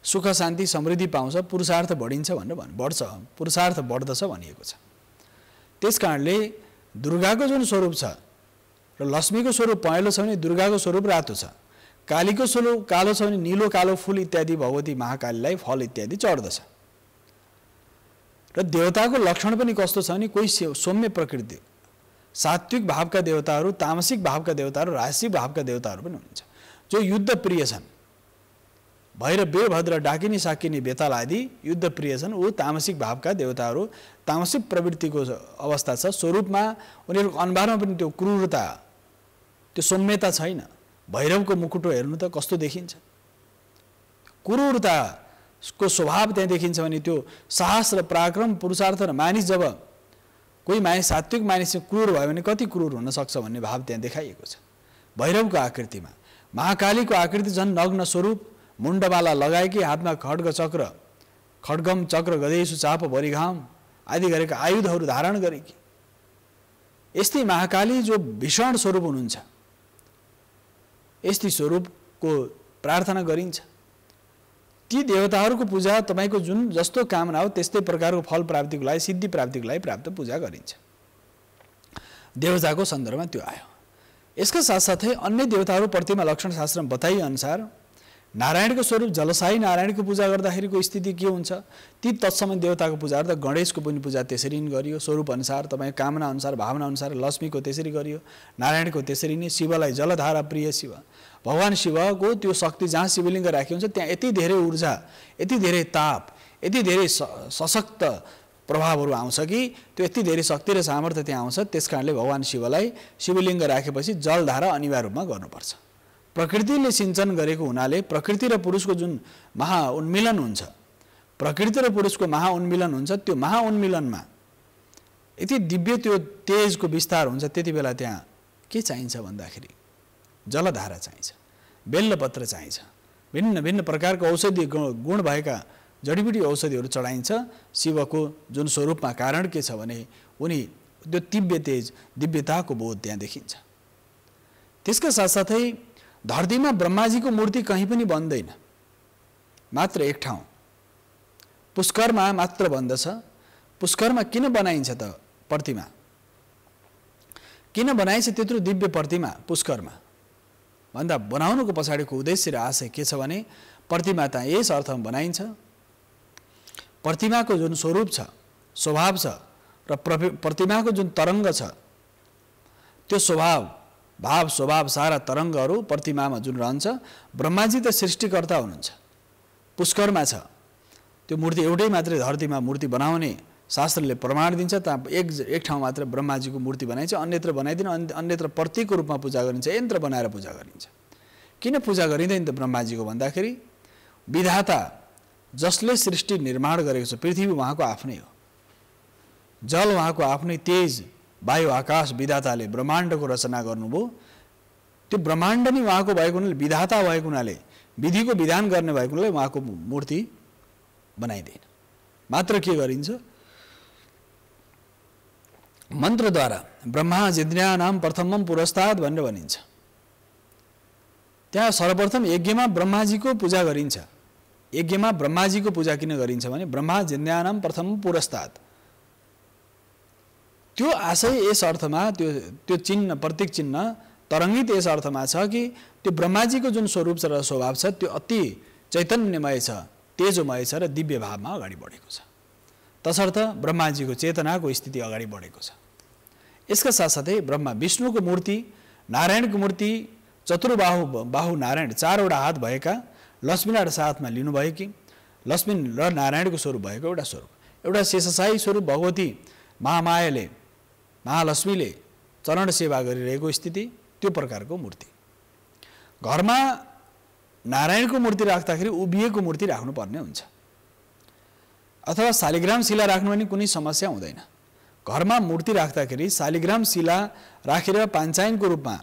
Speaker 1: सुख शान्ति समृद्धि पाउँछ, पुरुषार्थ बढिन्छ भनेर बढ्छ, पुरुषार्थ बढ्दछ भनिएको छ। त्यसकारणले दुर्गाको जुन स्वरूप छ र लक्ष्मीको स्वरूप पहेँलो छ भने दुर्गाको स्वरूप रातो छ, कालीको स्वरूप कालो छ भने नीलो कालो फूल इत्यादि भगवती महाकालीलाई फल इत्यादि चढ्दछ। र देवताको लक्षण पनि कस्तो छ भने कोही सौम्य प्रकृति, सात्विक भावका देवताहरू, तामसिक भावका देवताहरू, राजसिक भावका देवताहरू पनि हुनुहुन्छ जो युद्ध प्रिय छन्। भैरव, वीरभद्र, डाकिनी, साकिनी, बेताल आदि युद्ध प्रिय छन्। ऊ तामसिक भावका देवताहरू, तामसिक प्रवृत्तिको अवस्था छ। स्वरूपमा उनीहरूको अनुहारमा पनि त्यो क्रूरता, त्यो सौम्यता छैन। भैरवको मुकुटो हेर्नु त कस्तो देखिन्छ, क्रूरताको स्वभाव त्यहाँ देखिन्छ भने त्यो साहस र पराक्रम, पुरुषार्थ र मानिस, जब कोही मानिस सात्विक मानिस क्रूर भयो भने कति क्रूर हुन सक्छ भन्ने भाव त्यहाँ देखाइएको छ भैरवको आकृतिमा। महाकालीको आकृति झन् नग्न स्वरूप, मुण्डमाला लगाएकी, हातमा खड्ग चक्र, खड्गम चक्र गदेशु चाप बरिघाम आदि गरेका आयुधहरू धारण गरेकी यस्तै महाकाली जो भीषण स्वरूप हुनुहुन्छ, यस्तै स्वरूपको प्रार्थना गरिन्छ। ती देवताहरूको पूजा तपाईको जुन जस्तो कामना हो त्यस्तै प्रकारको फल प्राप्तिको लागि, सिद्धि प्राप्तिको लागि प्राप्त पूजा गरिन्छ। देवताको सन्दर्भमा त्यो आयो। यसका साथसाथै अन्य देवताहरू प्रतिमा लक्षण शास्त्रमा बताइए अनुसार नारायणको स्वरूप जलसाई नारायणको पूजा गर्दाखेरिको स्थिति के हुन्छ, ती तत्सम देवताको पूजा गर्दा गणेशको पनि पूजा त्यसरी नै गरियो। स्वरूप अनुसार, तपाईको कामना अनुसार, भावना अनुसार। लक्ष्मीको त्यसरी गरियो, नारायणको त्यसरी नै। शिवलाई जलधारा प्रिय शिव, भगवान शिवको त्यो शक्ति जहाँ शिवलिङ्ग राखिएको हुन्छ त्यहाँ यति धेरै ऊर्जा, यति धेरै ताप, यति धेरै सशक्त प्रभावहरू आउँछ कि त्यो यति धेरै शक्ति र सामर्थ्य त्यहाँ आउँछ। त्यसकारणले भगवान शिवलाई शिवलिङ्ग राखेपछि जलधारा अनिवार्य रूपमा गर्नुपर्छ। प्रकृतिले सिञ्चन गरेको हुनाले प्रकृति र पुरुषको जुन महाउन्मिलन हुन्छ, प्रकृति र पुरुषको महाउन्मिलन हुन्छ, त्यो महाउन्मिलनमा यति दिव्य त्यो तेजको विस्तार हुन्छ। त्यति बेला त्यहाँ के चाहिन्छ भन्दाखेरि जलधारा चाहिन्छ, बेल्लपत्र चाहिन्छ, भिन्न भिन्न प्रकारको औषधि गुण भएका जडीबुटी औषधिहरू चढाइन्छ। शिवको जुन स्वरूपमा कारण के छ भने उनी त्यो दिव्य तेज, दिव्यताको बोध त्यहाँ देखिन्छ। त्यसका साथसाथै धरतीमा ब्रह्माजीको मूर्ति कहीँ पनि बन्दैन, मात्र एक ठाउँ पुष्करमा मात्र बन्दछ। पुष्करमा किन बनाइन्छ त प्रतिमा? किन बनाइन्छ त्यत्रो दिव्य प्रतिमा पुष्करमा भन्दा बनाउनुको पछाडिको उद्देश्य र आशय के छ भने प्रतिमा त यस अर्थमा बनाइन्छ, प्रतिमाको जुन स्वरूप छ, स्वभाव छ र प्रतिमाको जुन तरङ्ग छ, त्यो स्वभाव, भाव, स्वभाव, सारा तरङ्गहरू प्रतिमामा जुन रहन्छ। ब्रह्माजी त सृष्टिकर्ता हुनुहुन्छ, पुष्करमा छ त्यो मूर्ति एउटै मात्रै धरतीमा मूर्ति बनाउने शास्त्रले प्रमाण दिन्छ। त एक ठाउँ मात्र ब्रह्माजीको मूर्ति बनाइन्छ, अन्यत्र बनाइदिन, अन्यत्र प्रतीकको रूपमा पूजा गरिन्छ, यन्त्र बनाएर पूजा गरिन्छ। किन पूजा गरिँदैन त ब्रह्माजीको भन्दाखेरि विधाता जसले सृष्टि निर्माण गरेको छ, पृथ्वी उहाँको आफ्नै हो, जल उहाँको आफ्नै, तेज, वायु, आकाश विधाताले ब्रह्माण्डको रचना गर्नुभयो। त्यो ब्रह्माण्ड नै उहाँको भएको हुनाले, विधाता भएको हुनाले, विधिको विधान गर्ने भएको हुनाले उहाँको मूर्ति बनाइँदैन। मात्र के गरिन्छ, मन्त्रद्वारा ब्रह्मा जिज्ञानाम प्रथमम पुरस्ताद भनेर भनिन्छ। त्यहाँ सर्वप्रथम यज्ञमा ब्रह्माजीको पूजा गरिन्छ। यज्ञमा ब्रह्माजीको पूजा किन गरिन्छ भने ब्रह्मा जिज्ञानाम प्रथमम पुरस्ताद, त्यो आशय यस अर्थमा त्यो चिन्ह प्रतीक चिन्ह तरङ्गित यस अर्थमा छ कि त्यो ब्रह्माजीको जुन स्वरूप छ र स्वभाव छ त्यो अति चैतन्यमय छ, तेजोमय छ र दिव्य भावमा अगाडि बढेको छ। तसर्थ ब्रह्माजीको चेतनाको स्थिति अगाडि बढेको छ। यसका साथसाथै ब्रह्मा विष्णुको मूर्ति, नारायणको मूर्ति, चतुर्बाहु नारायण, 4 वटा हात भएका लक्ष्मीलाई साथमा लिनुभएकी लक्ष्मी र नारायणको स्वरूप भएको एउटा स्वरूप, एउटा शेषशाही स्वरूप भगवती महामायाले, महालक्ष्मीले चरण सेवा गरिरहेको स्थिति, त्यो प्रकारको मूर्ति। घरमा नारायणको मूर्ति राख्दाखेरि उभिएको मूर्ति राख्नुपर्ने हुन्छ, अथवा शालिग्राम शिला राख्नु भने कुनै समस्या हुँदैन। घरमा मूर्ति राख्दाखेरि शालिग्राम शिला राखेर पाञ्चायनको रूपमा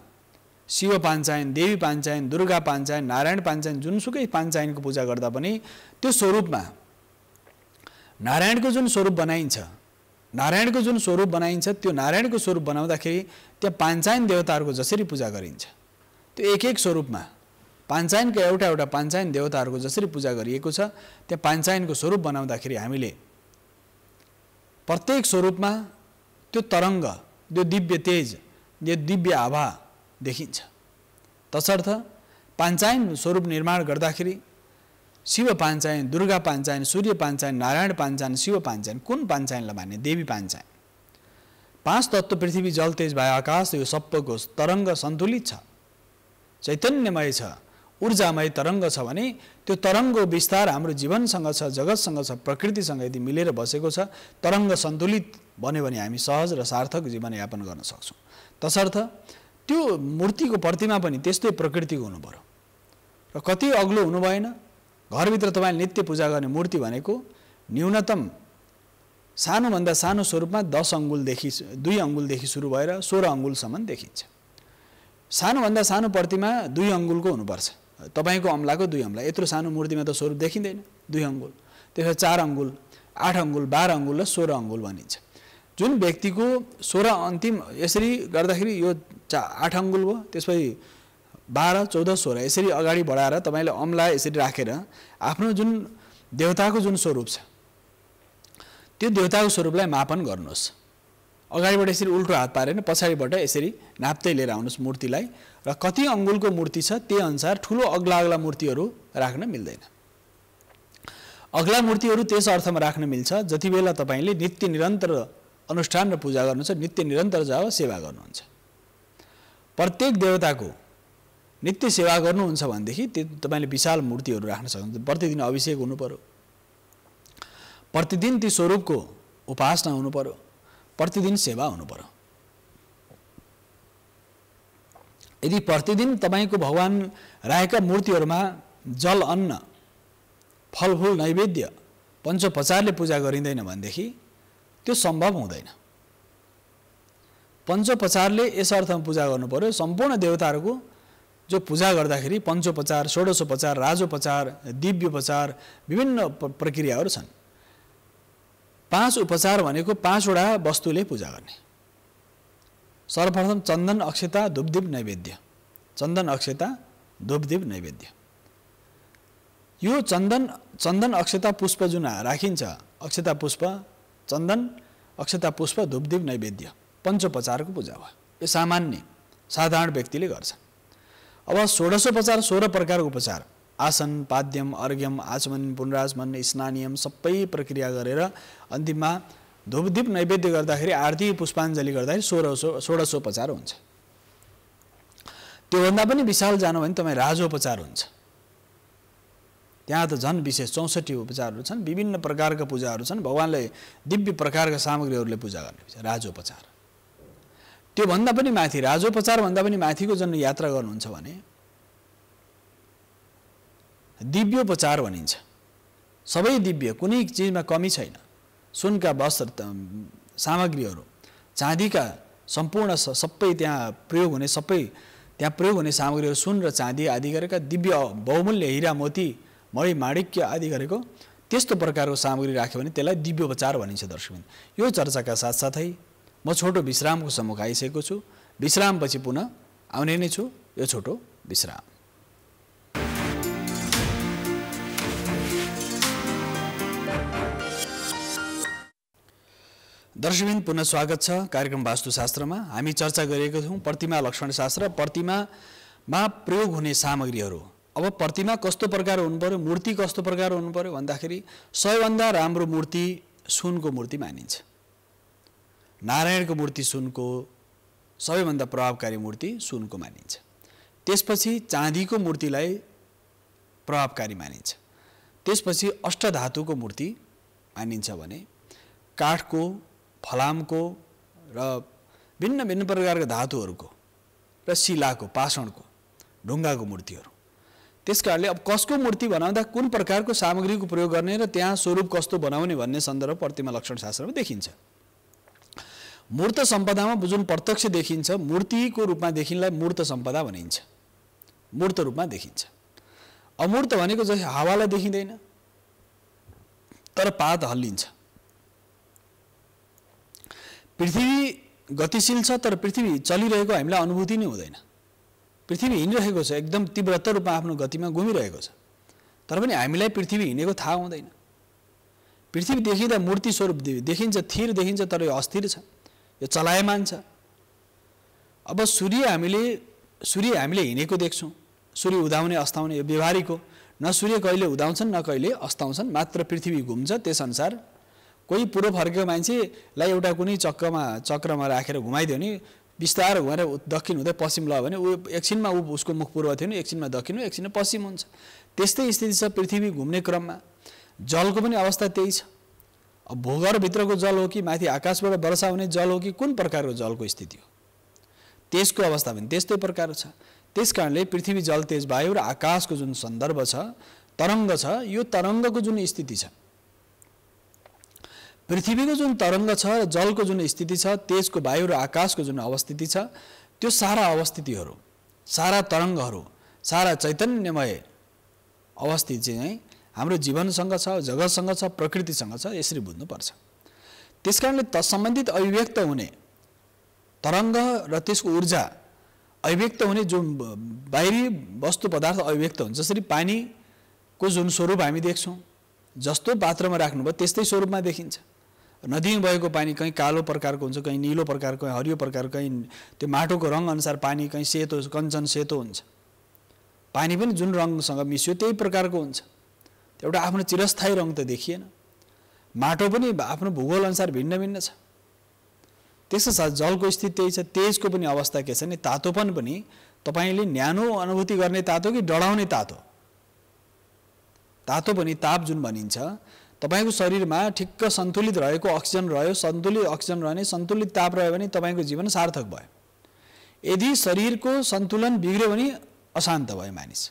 Speaker 1: शिव पाञ्चायन, देवी पाञ्चायन, दुर्गा पाञ्चायन, नारायण पाञ्चायन, जुनसुकै पाञ्चायनको पूजा गर्दा पनि त्यो स्वरूपमा नारायणको जुन स्वरूप बनाइन्छ, नारायणको जुन स्वरूप बनाइन्छ त्यो नारायणको स्वरूप बनाउँदाखेरि त्यहाँ पाञ्चायन देवताहरूको जसरी पूजा गरिन्छ, त्यो एक स्वरूपमा पाञ्चायनका एउटा पाञ्चायन देवताहरूको जसरी पूजा गरिएको छ, त्यहाँ पाञ्चायनको स्वरूप बनाउँदाखेरि हामीले प्रत्येक स्वरूपमा त्यो तरङ्ग, त्यो दिव्य तेज, यो दिव्य आभा देखिन्छ। तसर्थ पाञ्चायन स्वरूप निर्माण गर्दाखेरि शिव पाञ्चायन, दुर्गा पाञ्चायन, सूर्य पाञ्चायन, नारायण पाञ्चायन, शिव पाञ्चायन, कुन पाञ्चायनलाई मान्ने? देवी पाञ्चायन। 5 तत्त्व पृथ्वी, जल, तेज, वायु, आकाश, यो सबको तरङ्ग सन्तुलित छ, चैतन्यमय छ, ऊर्जामय तरङ्ग छ भने त्यो तरङ्गको विस्तार हाम्रो जीवनसँग छ, जगतसँग छ, प्रकृतिसँग यदि मिलेर बसेको छ, तरङ्ग सन्तुलित बन्यो भने हामी सहज र सार्थक जीवनयापन गर्न सक्छौँ। तसर्थ त्यो मूर्तिको प्रतिमा पनि त्यस्तै प्रकृतिको हुनु पर्यो र कति अग्लो हुनु भएन। घरभित्र तपाईँले नित्य पूजा गर्ने मूर्ति भनेको न्यूनतम सानोभन्दा सानो स्वरूपमा 10 अङ्गुलदेखि 2 अङ्गुलदेखि सुरु भएर 16 अङ्गुलसम्म देखिन्छ। सानोभन्दा सानो प्रतिमा 2 अङ्गुलको हुनुपर्छ, तपाईँको अम्लाको 2 अम्ला, यत्रो सानो मूर्तिमा त स्वरूप देखिँदैन। 2 अङ्गुल, त्यसपछि 4 अङ्गुल, 8 अङ्गुल, 12 अङ्गुल र 16 अङ्गुल भनिन्छ। जुन व्यक्तिको 16 अन्तिम यसरी गर्दाखेरि यो 8 अङ्गुल भयो, त्यसपछि 12, 14, 16 यसरी अगाडि बढाएर तपाईँले अम्ला यसरी राखेर आफ्नो जुन देवताको जुन स्वरूप छ त्यो देवताको स्वरूपलाई मापन गर्नुहोस्। अगाडिबाट यसरी उल्टो हात पारेर पछाडिबाट यसरी नाप्दै लिएर आउनुहोस् मूर्तिलाई, र कति अङ्गुलको मूर्ति छ त्यही अनुसार ठुलो अग्ला मूर्तिहरू राख्न मिल्दैन। अग्ला मूर्तिहरू त्यस अर्थमा राख्न मिल्छ जति बेला तपाईँले नित्य निरन्तर अनुष्ठान र पूजा गर्नुहुन्छ, नित्य निरन्तर जाव सेवा गर्नुहुन्छ। प्रत्येक देवताको नित्य सेवा गर्नुहुन्छ भनेदेखि तपाईँले विशाल मूर्तिहरू राख्न सक्नुहुन्छ। प्रतिदिन अभिषेक हुनु पर्यो, प्रतिदिन ती स्वरूपको उपासना हुनु पर्यो, प्रतिदिन सेवा हुनु पर्यो। यदि प्रतिदिन तपाईँको भगवान राखेका मूर्तिहरूमा जल, अन्न, फलफुल, नैवेद्य, पञ्चोपचारले पूजा गरिँदैन भनेदेखि त्यो सम्भव हुँदैन। पञ्चोपचारले यस अर्थमा पूजा गर्नु पर्यो, सम्पूर्ण देवताहरूको जो पूजा गर्दाखेरि पञ्चोपचार, षोडशोपचार, राजोपचार, दिव्योपचार, विभिन्न प्रक्रियाहरू छन्। 5 उपचार भनेको 5 वटा वस्तुले पूजा गर्ने। सर्वप्रथम चन्दन, अक्षता, धूपदीप, नैवेद्य। चन्दन, अक्षता, धूपदीप, नैवेद्य। यो चन्दन अक्षता पुष्प जुन राखिन्छ, अक्षता पुष्प, चन्दन, अक्षता पुष्प, धूपदीप, नैवेद्य, पञ्चोपचारको पूजा भयो। यो सामान्य साधारण व्यक्तिले गर्छ। अब षोडशोपचार 16 प्रकारको उपचार, आसन, पाद्यम, अर्घ्यम, आचमन, पुनराचमन, स्नानियम सबै प्रक्रिया गरेर अन्तिममा धूपदीप नैवेद्य गर्दाखेरि आरती पुष्पाञ्जली गर्दाखेरि 1600 हुन्छ। त्योभन्दा पनि विशाल जानु भने तपाईँ राजोपचार हुन्छ। त्यहाँ त झन् विशेष 64 उपचारहरू छन्, विभिन्न प्रकारका पूजाहरू छन्, भगवानले दिव्य प्रकारका सामग्रीहरूले पूजा गर्ने राजोपचार। त्योभन्दा पनि माथि, राजोपचार भन्दा पनि माथिको जन यात्रा गर्नुहुन्छ भने दिव्योपचार भनिन्छ। सबै दिव्य, कुनै चिजमा कमी छैन। सुनका वस्त्र सामग्रीहरू, चाँदीका सम्पूर्ण सबै त्यहाँ प्रयोग हुने सामग्रीहरू सुन र चाँदी आदि गरेका दिव्य बहुमूल्य हीरा, मोती, मणि, माणिक्य आदि गरेको त्यस्तो प्रकारको सामग्री राख्यो भने त्यसलाई दिव्योपचार भनिन्छ। दर्शकबिन, यो चर्चाका साथसाथै म छोटो विश्रामको सम्मुख आइसकेको छु। विश्रामपछि पुनः आउने नै छु। यो छोटो विश्राम। दर्शकबिन पुनः स्वागत छ कार्यक्रम वास्तुशास्त्रमा। हामी चर्चा गरेका छौँ प्रतिमा लक्षण शास्त्र, प्रतिमामा प्रयोग हुने सामग्रीहरू। अब प्रतिमा कस्तो प्रकार हुनु पर्यो, मूर्ति कस्तो प्रकार हुनु पर्यो भन्दाखेरि सबैभन्दा राम्रो मूर्ति सुनको मूर्ति मानिन्छ। नारायणको मूर्ति सुनको, सबैभन्दा प्रभावकारी मूर्ति सुनको मानिन्छ। त्यसपछि चाँदीको मूर्तिलाई प्रभावकारी मानिन्छ। त्यसपछि अष्टधातुको मूर्ति मानिन्छ भने काठको, फलामको र भिन्न भिन्न प्रकारका धातुहरूको र शिलाको, पाषाणको, ढुङ्गाको मूर्तिहरू। त्यसकारणले अब कसको मूर्ति बनाउँदा कुन प्रकारको सामग्रीको प्रयोग गर्ने र त्यहाँ स्वरूप कस्तो बनाउने भन्ने सन्दर्भ प्रतिमा लक्षण शास्त्रमा देखिन्छ। मूर्त सम्पदामा जुन प्रत्यक्ष देखिन्छ, मूर्तिको रूपमा देखिनलाई मूर्त सम्पदा भनिन्छ, मूर्त रूपमा देखिन्छ। अमूर्त भनेको जस्तै हावालाई देखिँदैन तर पात हल्लिन्छ। पृथ्वी गतिशील छ तर पृथ्वी चलिरहेको हामीलाई अनुभूति नै हुँदैन। पृथ्वी हिँडिरहेको छ, एकदम तीव्रता रूपमा आफ्नो गतिमा घुमिरहेको छ, तर पनि हामीलाई पृथ्वी हिँडेको थाहा हुँदैन। पृथ्वी देखिँदा मूर्ति स्वरूप देखिन्छ, थिर देखिन्छ, तर यो अस्थिर छ, यो चलायमान छ। अब सूर्य हामीले हिँडेको देख्छौँ, सूर्य उदाउने अस्ताउने, यो व्यवहारिक हो। न सूर्य कहिले उदाउँछन् न कहिले अस्ताउँछन्, मात्र पृथ्वी घुम्छ। त्यसअनुसार कोही पूर्व फर्केको मान्छेलाई एउटा कुनै चक्रमा राखेर घुमाइदियो भने बिस्तारै घुमाएर दक्षिण हुँदै पश्चिम लग्यो भने ऊ एकछिनमा उसको मुख पूर्व थियो भने एकछिनमा दक्षिण, एकछिनमा पश्चिम हुन्छ। त्यस्तै स्थिति छ पृथ्वी घुम्ने क्रममा। जलको पनि अवस्था त्यही छ। अब भूगर्भभित्रको जल हो कि माथि आकाशबाट वर्षा हुने जल हो कि कुन प्रकारको जलको स्थिति हो, त्यसको अवस्था पनि त्यस्तै प्रकार छ। त्यसकारणले पृथ्वी, जल, तेज, वायु र आकाशको जुन सन्दर्भ छ, तरङ्ग छ, यो तरङ्गको जुन स्थिति छ, पृथ्वीको जुन तरङ्ग छ र जलको जुन स्थिति छ, तेजको, वायु र आकाशको जुन अवस्थिति छ, त्यो सारा अवस्थितिहरू, सारा तरङ्गहरू, सारा चैतन्यमय अवस्थिति चाहिँ हाम्रो जीवनसँग छ, जगतसँग छ, प्रकृतिसँग छ। यसरी बुझ्नुपर्छ। त्यसकारणले तत्सम्बन्धित अभिव्यक्त हुने तरङ्ग र त्यसको ऊर्जा अभिव्यक्त हुने जुन बाहिरी वस्तु पदार्थ अभिव्यक्त हुन्छ, जसरी पानीको जुन स्वरूप हामी देख्छौँ, जस्तो पात्रमा राख्नुभयो त्यस्तै स्वरूपमा देखिन्छ। नदीमा भएको पानी कहीँ कालो प्रकारको हुन्छ, कहीँ निलो प्रकारको, कहीँ हरियो प्रकारको, कहीँ त्यो माटोको रङ अनुसार पानी कहीँ सेतो, कञ्चन सेतो हुन्छ। पानी पनि जुन रङसँग मिसियो त्यही प्रकारको हुन्छ। एउटा आफ्नो चिरस्थायी रङ त देखिएन। माटो पनि आफ्नो भूगोल अनुसार भिन्न भिन्न छ। त्यसको साथ जलको स्थिति त्यही छ। तेजको पनि अवस्था के छ भने तातोपन पनि तपाईँले न्यानो अनुभूति गर्ने तातो कि डढाउने तातो। तातो पनि ताप जुन भनिन्छ, तपाईँको शरीरमा ठिक्क सन्तुलित रहेको अक्सिजन रह्यो, सन्तुलित अक्सिजन रहने, सन्तुलित ताप रह्यो भने तपाईँको जीवन सार्थक भयो। यदि शरीरको सन्तुलन बिग्रियो भने अशान्त भयो मानिस।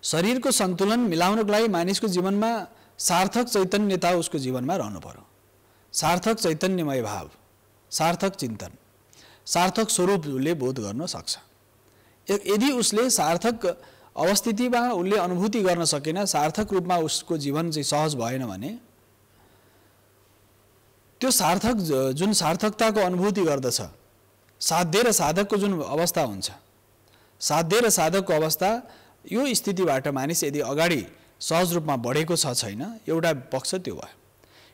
Speaker 1: शरीरको सन्तुलन मिलाउनको लागि मानिसको जीवनमा सार्थक चैतन्यता उसको जीवनमा रहनु पर्यो। सार्थक चैतन्यमय भाव, सार्थक चिन्तन, सार्थक स्वरूपले बोध गर्न सक्छ। यदि उसले सार्थक अवस्थितिमा उसले अनुभूति गर्न सकेन, सार्थक रूपमा उसको जीवन चाहिँ सहज भएन भने त्यो सार्थक जुन सार्थकताको अनुभूति गर्दछ, साध्य र साधकको जुन अवस्था हुन्छ, साध्य र साधकको अवस्था, यो स्थितिबाट मानिस यदि अगाडि सहज रूपमा बढेको छ छैन, एउटा पक्ष त्यो भयो।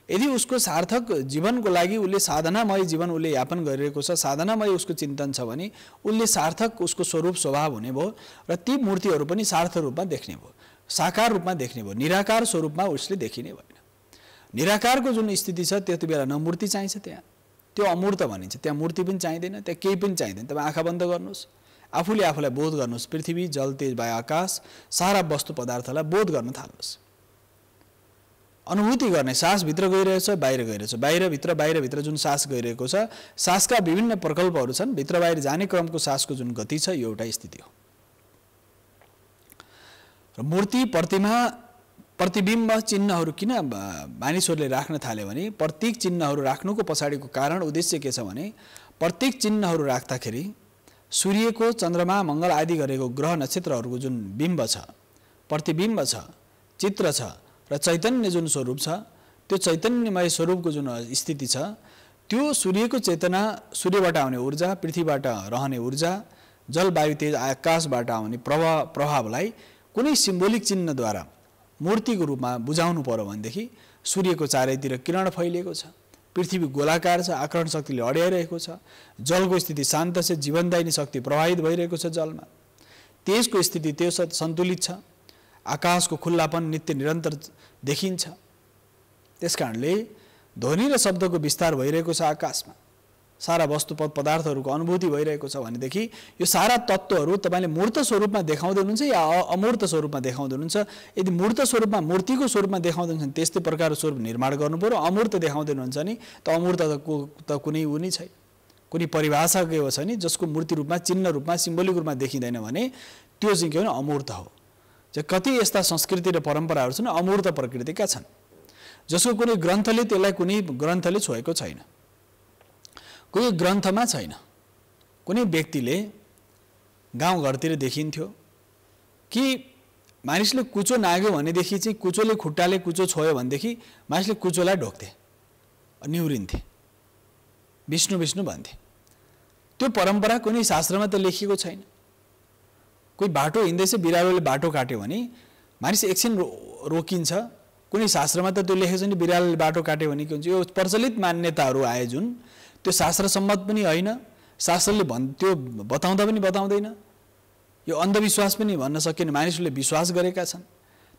Speaker 1: यदि उसको सार्थक जीवनको लागि उसले साधनामय जीवन उसले यापन गरिरहेको छ, साधनामय उसको चिन्तन छ भने उसले सार्थक उसको स्वरूप स्वभाव हुने भयो र ती मूर्तिहरू पनि सार्थक रूपमा देख्ने भयो, साकार रूपमा देख्ने भयो, निराकार स्वरूपमा उसले देखिने भएन। निराकारको जुन स्थिति छ त्यति बेला न मूर्ति चाहिन्छ, त्यहाँ त्यो अमूर्त भनिन्छ। त्यहाँ मूर्ति पनि चाहिँदैन, त्यहाँ केही पनि चाहिँदैन। तपाईँ आँखा बन्द गर्नुहोस्, आफूले आफूलाई बोध गर्नुहोस्, पृथ्वी, जल, तेज, वायु, आकाश, सारा वस्तु पदार्थलाई बोध गर्न थाल्नुहोस्। अनुभूति गर्ने, सास भित्र गइरहेछ, बाहिर गइरहेछ, बाहिरभित्र जुन सास गइरहेको छ, सासका विभिन्न प्रकल्पहरू छन्, भित्र बाहिर जाने क्रमको सासको जुन गति छ, यो एउटा स्थिति हो। र मूर्ति, प्रतिमा, प्रतिबिम्ब चिन्हहरू किन मानिसहरूले राख्न थाल्यो भने, प्रतीक चिन्हहरू राख्नुको पछाडिको कारण उद्देश्य के छ भने, प्रतीक चिन्हहरू राख्दाखेरि सूर्यको, चन्द्रमा, मङ्गल आदि गरेको ग्रह नक्षत्रहरूको जुन बिम्ब छ, प्रतिबिम्ब छ, चित्र छ र चैतन्य जुन स्वरूप छ, त्यो चैतन्यमय स्वरूपको जुन स्थिति छ, त्यो सूर्यको चेतना, सूर्यबाट आउने ऊर्जा, पृथ्वीबाट रहने ऊर्जा, जल, वायु, तेज, आकाशबाट आउने प्रभावलाई कुनै सिम्बोलिक चिन्हद्वारा मूर्तिको रूपमा बुझाउनु पर्यो भनेदेखि सूर्यको चारैतिर किरण फैलिएको छ, पृथ्वी गोलाकार छ, आकर्षण शक्तिले अड्याइरहेको छ, जलको स्थिति शान्त छ, जीवनदायिनी शक्ति प्रवाहित भइरहेको छ जलमा, तेजको स्थिति त्यो सन्तुलित छ, आकाशको खुल्लापन नित्य निरन्तर देखिन्छ। त्यसकारणले ध्वनि र शब्दको विस्तार भइरहेको छ आकाशमा, सारा वस्तु पदार्थहरूको अनुभूति भइरहेको छ भनेदेखि यो सारा तत्त्वहरू तपाईँले मूर्त स्वरूपमा देखाउँदै हुनुहुन्छ या अमूर्त स्वरूपमा देखाउँदै हुनुहुन्छ? यदि मूर्त स्वरूपमा मूर्तिको स्वरूपमा देखाउँदै हुनुहुन्छ त्यस्तै प्रकारको स्वरूप निर्माण गर्नु पर्यो। अमूर्त देखाउँदै हुनुहुन्छ नि त अमूर्तको त कुनै उनी छैन, कुनै परिभाषा के हो छ नि जसको मूर्ति रूपमा, चिन्ह रूपमा, सिम्बोलिक रूपमा देखिँदैन भने त्यो चाहिँ के हो भने अमूर्त हो। कति यस्ता संस्कृति र परम्पराहरू छन् अमूर्त प्रकृतिका छन्, जसको कुनै ग्रन्थले त्यसलाई कुनै ग्रन्थले छोएको छैन, कुनै ग्रन्थमा छैन। कुनै व्यक्तिले गाउँघरतिर देखिन्थ्यो कि मानिसले कुचो नाग्यो भनेदेखि चाहिँ कुचोले खुट्टाले कुचो छोयो भनेदेखि मानिसले कुचोलाई ढोक्थे, निहुरिन्थे, विष्णु विष्णु भन्थे। त्यो परम्परा कुनै शास्त्रमा त लेखिएको छैन। कोही बाटो हिँड्दैछ, बिरालोले बाटो काट्यो भने मानिस एकछिन रोकिन्छ, कुनै शास्त्रमा त त्यो लेखेको छैन बिरालोले बाटो काट्यो भने के हुन्छ। यो प्रचलित मान्यताहरू आए जुन त्यो शास्त्र सम्मत पनि होइन, शास्त्रले त्यो बताउँदा पनि बताउँदैन, यो अन्धविश्वास पनि भन्न सकिने, मानिसहरूले विश्वास गरेका छन्,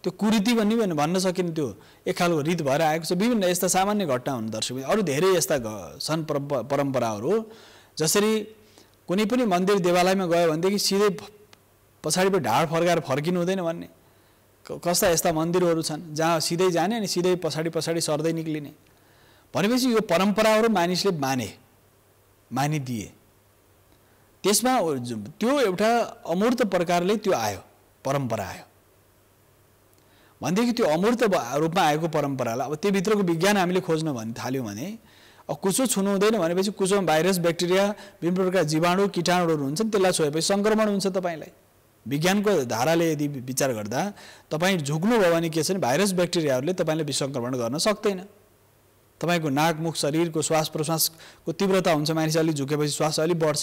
Speaker 1: त्यो कुरीति पनि भन्न सकिने, त्यो एक खालको रीत भएर आएको छ। विभिन्न यस्ता सामान्य घटना हुन् दर्शक। अरू धेरै यस्ता छन् परम्पराहरू, जसरी कुनै पनि मन्दिर देवालयमा गयो भनेदेखि सिधै पछाडिबाट ढाड फर्काएर फर्किनु हुँदैन भन्ने कस्ता यस्ता मन्दिरहरू छन् जहाँ सिधै जाने अनि सिधै पछाडि सर्दै निक्लिने। भनेपछि यो परम्पराहरू मानिसले मानिदिए, त्यसमा त्यो एउटा अमूर्त प्रकारले त्यो आयो, परम्परा आयो भनेदेखि त्यो अमूर्त रूपमा आएको परम्परालाई अब त्यो भित्रको विज्ञान हामीले खोज्न थाल्यौँ भने अब कुचो छुनु हुँदैन भनेपछि कुचोमा भाइरस, ब्याक्टेरिया, विभिन्न प्रकारका जीवाणु, कीटाणुहरू हुन्छन्, त्यसलाई छोएपछि सङ्क्रमण हुन्छ। तपाईँलाई विज्ञानको धाराले यदि विचार गर्दा तपाईँ झुक्नुभयो भने के छ भने भाइरस, ब्याक्टेरियाहरूले तपाईँलाई विसङ्क्रमण गर्न सक्दैन। तपाईँको नाक, मुख, शरीरको श्वास प्रश्वासको तीव्रता हुन्छ, मानिस अलिक झुकेपछि श्वास अलिक बढ्छ।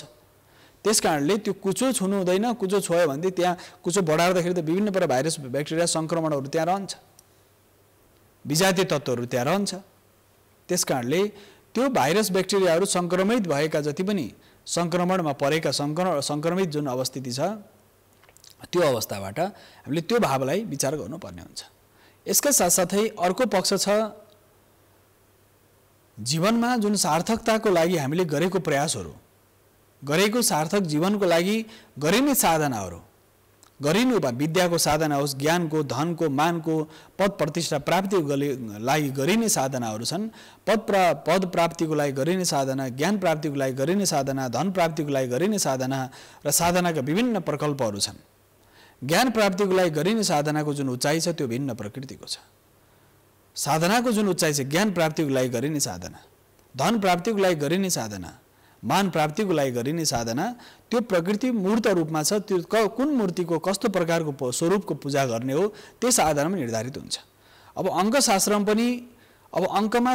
Speaker 1: त्यस कारणले त्यो कुचो छुनु हुँदैन। कुचो छोयो भने त्यहाँ कुचो बढार्दाखेरि त विभिन्न प्रकार भाइरस, ब्याक्टेरिया, सङ्क्रमणहरू त्यहाँ रहन्छ, विजातीय तत्त्वहरू त्यहाँ रहन्छ। त्यस कारणले त्यो भाइरस, ब्याक्टेरियाहरू सङ्क्रमित भएका जति पनि सङ्क्रमणमा परेका सङ्क्रमित जुन अवस्थिति छ त्यो अवस्थाबाट हामीले त्यो भावलाई विचार गर्नुपर्ने हुन्छ। यसका साथसाथै अर्को पक्ष छ, जीवनमा जुन सार्थकताको लागि हामीले गरेको प्रयासहरू, गरेको सार्थक जीवनको लागि गरिने साधनाहरू, गरिनु विद्याको साधना होस्, ज्ञानको, धनको, मानको, पद प्रतिष्ठा प्राप्तिको लागि गरिने साधनाहरू छन्। पद प्राप्तिको लागि गरिने साधना, ज्ञान प्राप्तिको लागि गरिने साधना, धन प्राप्तिको लागि गरिने साधना र साधनाका विभिन्न प्रकल्पहरू छन्। ज्ञान प्राप्तिको लागि गरिने साधनाको जुन उचाइ छ त्यो भिन्न प्रकृतिको छ। साधनाको जुन उचाइ छ, ज्ञान प्राप्तिको लागि गरिने साधना, धन प्राप्तिको लागि गरिने साधना, मान प्राप्तिको लागि गरिने साधना, त्यो प्रकृति मूर्त रूपमा छ। त्यो कुन मूर्तिको कस्तो प्रकारको स्वरूपको पूजा गर्ने हो त्यस आधारमा निर्धारित हुन्छ। अब अङ्कशास्त्रमा पनि अब अङ्कमा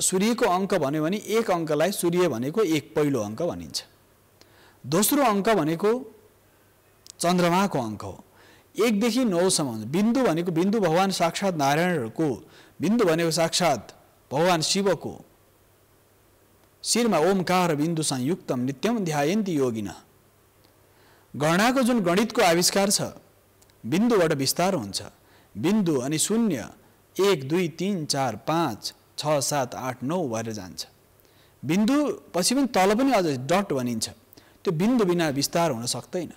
Speaker 1: सूर्यको अङ्क भन्यो भने एक अङ्कलाई सूर्य भनेको एक पहिलो अङ्क भनिन्छ। दोस्रो अङ्क भनेको चन्द्रमाको अङ्क हो, 1 देखि 9 सम्म। बिन्दु भनेको बिन्दु भगवान साक्षात नारायणको, बिन्दु भनेको साक्षात भगवान शिवको शिरमा ओमकार बिन्दु संयुक्तम नित्यम ध्यायन्ति योगिना। गणनाको जुन गणितको आविष्कार छ, बिन्दुबाट विस्तार हुन्छ। बिन्दु अनि शून्य, 1 2 3 4 5 6 7 8 9 भएर जान्छ। बिन्दु पछि पनि तल पनि अझ डट भनिन्छ। त्यो बिन्दु बिना विस्तार हुन सक्दैन।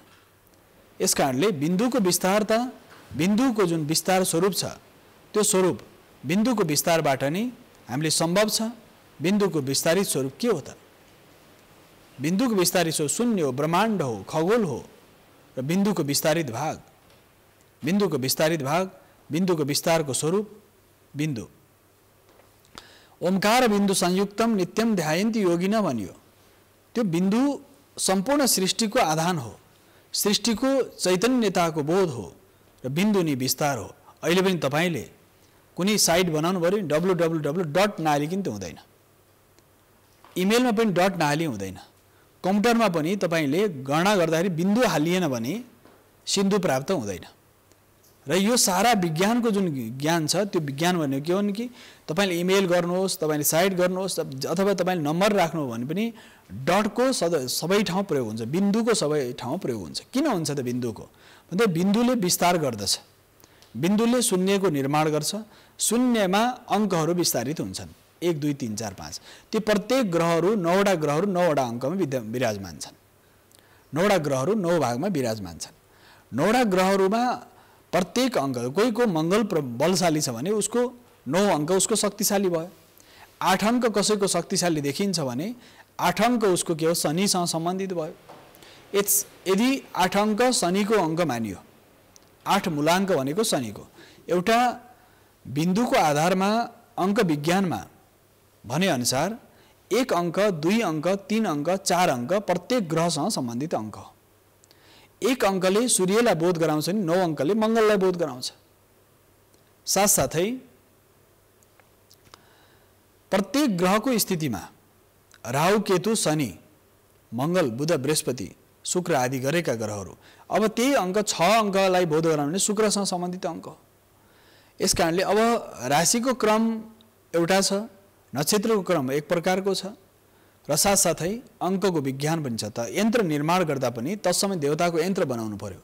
Speaker 1: यस कारणले बिन्दुको विस्तार त बिन्दुको जुन विस्तार स्वरूप छ त्यो स्वरूप बिन्दुको विस्तारबाट नै हामीले सम्भव छ। बिन्दुको विस्तारित स्वरूप के हो त? बिन्दुको विस्तारित स्वरूप शून्य हो, ब्रह्माण्ड हो, खगोल हो। र बिन्दुको विस्तारित भाग, बिन्दुको विस्तारित भाग, बिन्दुको विस्तारको स्वरूप बिन्दु। ओमकार बिन्दु संयुक्तम नित्यम ध्यायन्ति योगिना भनियो। त्यो बिन्दु सम्पूर्ण सृष्टिको आधान हो, सृष्टिको चैतन्यताको बोध हो र बिन्दु नि विस्तार हो। अहिले पनि तपाईले कुनै साइट बनाउनु पर्यो www डट नहालिकन त हुँदैन, इमेलमा पनि डट नहाली हुँदैन, कम्प्युटरमा पनि तपाईले गणना गर्दाखेरि बिन्दु हालिएन भने सिन्धु प्राप्त हुँदैन। र यो सारा विज्ञानको जुन ज्ञान छ त्यो विज्ञान भनेको के हो कि तपाईले इमेल गर्नुहोस्, तपाईले साइट गर्नुहोस्, अथवा तपाईले नम्बर राख्नु भने पनि डटको सबै ठाउँ प्रयोग हुन्छ, बिन्दुको सबै ठाउँ प्रयोग हुन्छ। किन हुन्छ त बिन्दुको? भन्दा बिन्दुले विस्तार गर्दछ, बिन्दुले शून्यको निर्माण गर्छ, शून्यमा अङ्कहरू विस्तारित हुन्छन् 1 2 3 4 5। ती प्रत्येक ग्रहहरू 9वटा ग्रहहरू 9वटा अङ्कमा विराजमान छन्, 9वटा ग्रहहरू 9 भागमा विराजमान छन्। 9वटा ग्रहहरूमा प्रत्येक अङ्क, कोही को मङ्गल बलशाली छ भने उसको 9 अङ्क उसको शक्तिशाली भयो। 8 अङ्क कसैको शक्तिशाली देखिन्छ भने 8 अङ्क उसको के हो, शनिसँग सम्बन्धित भयो। यदि 8 अङ्क शनिको अङ्क मानियो, 8 मूलाङ्क भनेको शनिको, एउटा बिन्दुको आधारमा अङ्क विज्ञानमा भने अनुसार 1 अङ्क 2 अङ्क 3 अङ्क 4 अङ्क प्रत्येक ग्रहसँग सम्बन्धित अङ्क हो। 1 अङ्कले सूर्यलाई बोध गराउँछ नि 9 अङ्कले मङ्गललाई बोध गराउँछ। साथसाथै प्रत्येक ग्रहको स्थितिमा राहु केतु शनि मङ्गल बुध बृहस्पति शुक्र आदि गरेका ग्रहहरू, अब त्यही अङ्क 6 अङ्कलाई बोध गराउने शुक्रसँग सम्बन्धित अङ्क हो। यसकारणले अब राशिको क्रम एउटा छ, नक्षत्रको क्रम एक प्रकारको छ, र साथसाथै अङ्कको विज्ञान पनि छ। त यन्त्र निर्माण गर्दा पनि तत्समय देवताको यन्त्र बनाउनु पर्यो।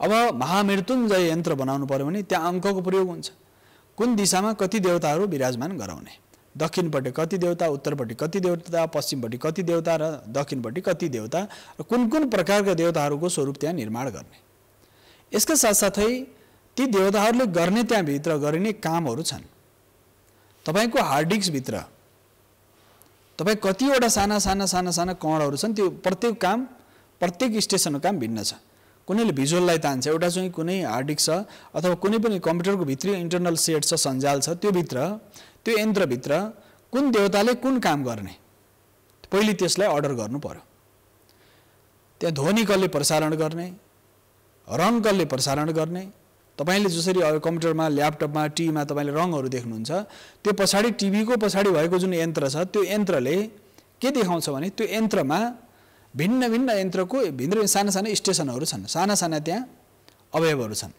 Speaker 1: अब महामृत्युञ्जय यन्त्र बनाउनु पर्यो भने त्यहाँ अङ्कको प्रयोग हुन्छ। कुन दिशामा कति देवताहरू विराजमान गराउने, दक्षिणपट्टि कति देवता, उत्तरपट्टि कति देवता, पश्चिमपट्टि कति देवता र दक्षिणपट्टि कति देवता, र कुन कुन प्रकारका देवताहरूको स्वरूप त्यहाँ निर्माण गर्ने। यसका साथसाथै ती देवताहरूले गर्ने त्यहाँभित्र गरिने कामहरू छन्। तपाईको हार्ड डिस्कभित्र तपाईँ कतिवटा साना साना साना साना कणहरू छन्, त्यो प्रत्येक काम प्रत्येक स्टेसनको काम भिन्न छ। कुनैले भिजुअललाई तान्छ, एउटा चाहिँ कुनै हार्ड डिस्क छ अथवा कुनै पनि कम्प्युटरको भित्री इन्टरनल सेट छ, सञ्जाल छ, त्यो भित्र त्यो यन्त्रभित्र कुन देवताले कुन काम गर्ने पहिले त्यसलाई अर्डर गर्नु पर्यो। त्यहाँ ध्वनि कसले प्रसारण गर्ने, रङ कसले प्रसारण गर्ने। तपाईले जसरी कम्प्युटरमा ल्यापटपमा टिभीमा तपाईले रङहरू देख्नुहुन्छ, त्यो पछाडि टिभीको पछाडि भएको जुन यन्त्र छ त्यो यन्त्रले के देखाउँछ भने त्यो यन्त्रमा भिन्न भिन्न यन्त्रको भित्र साना साना स्टेसनहरू छन्, साना साना त्यहाँ अवयवहरू छन्।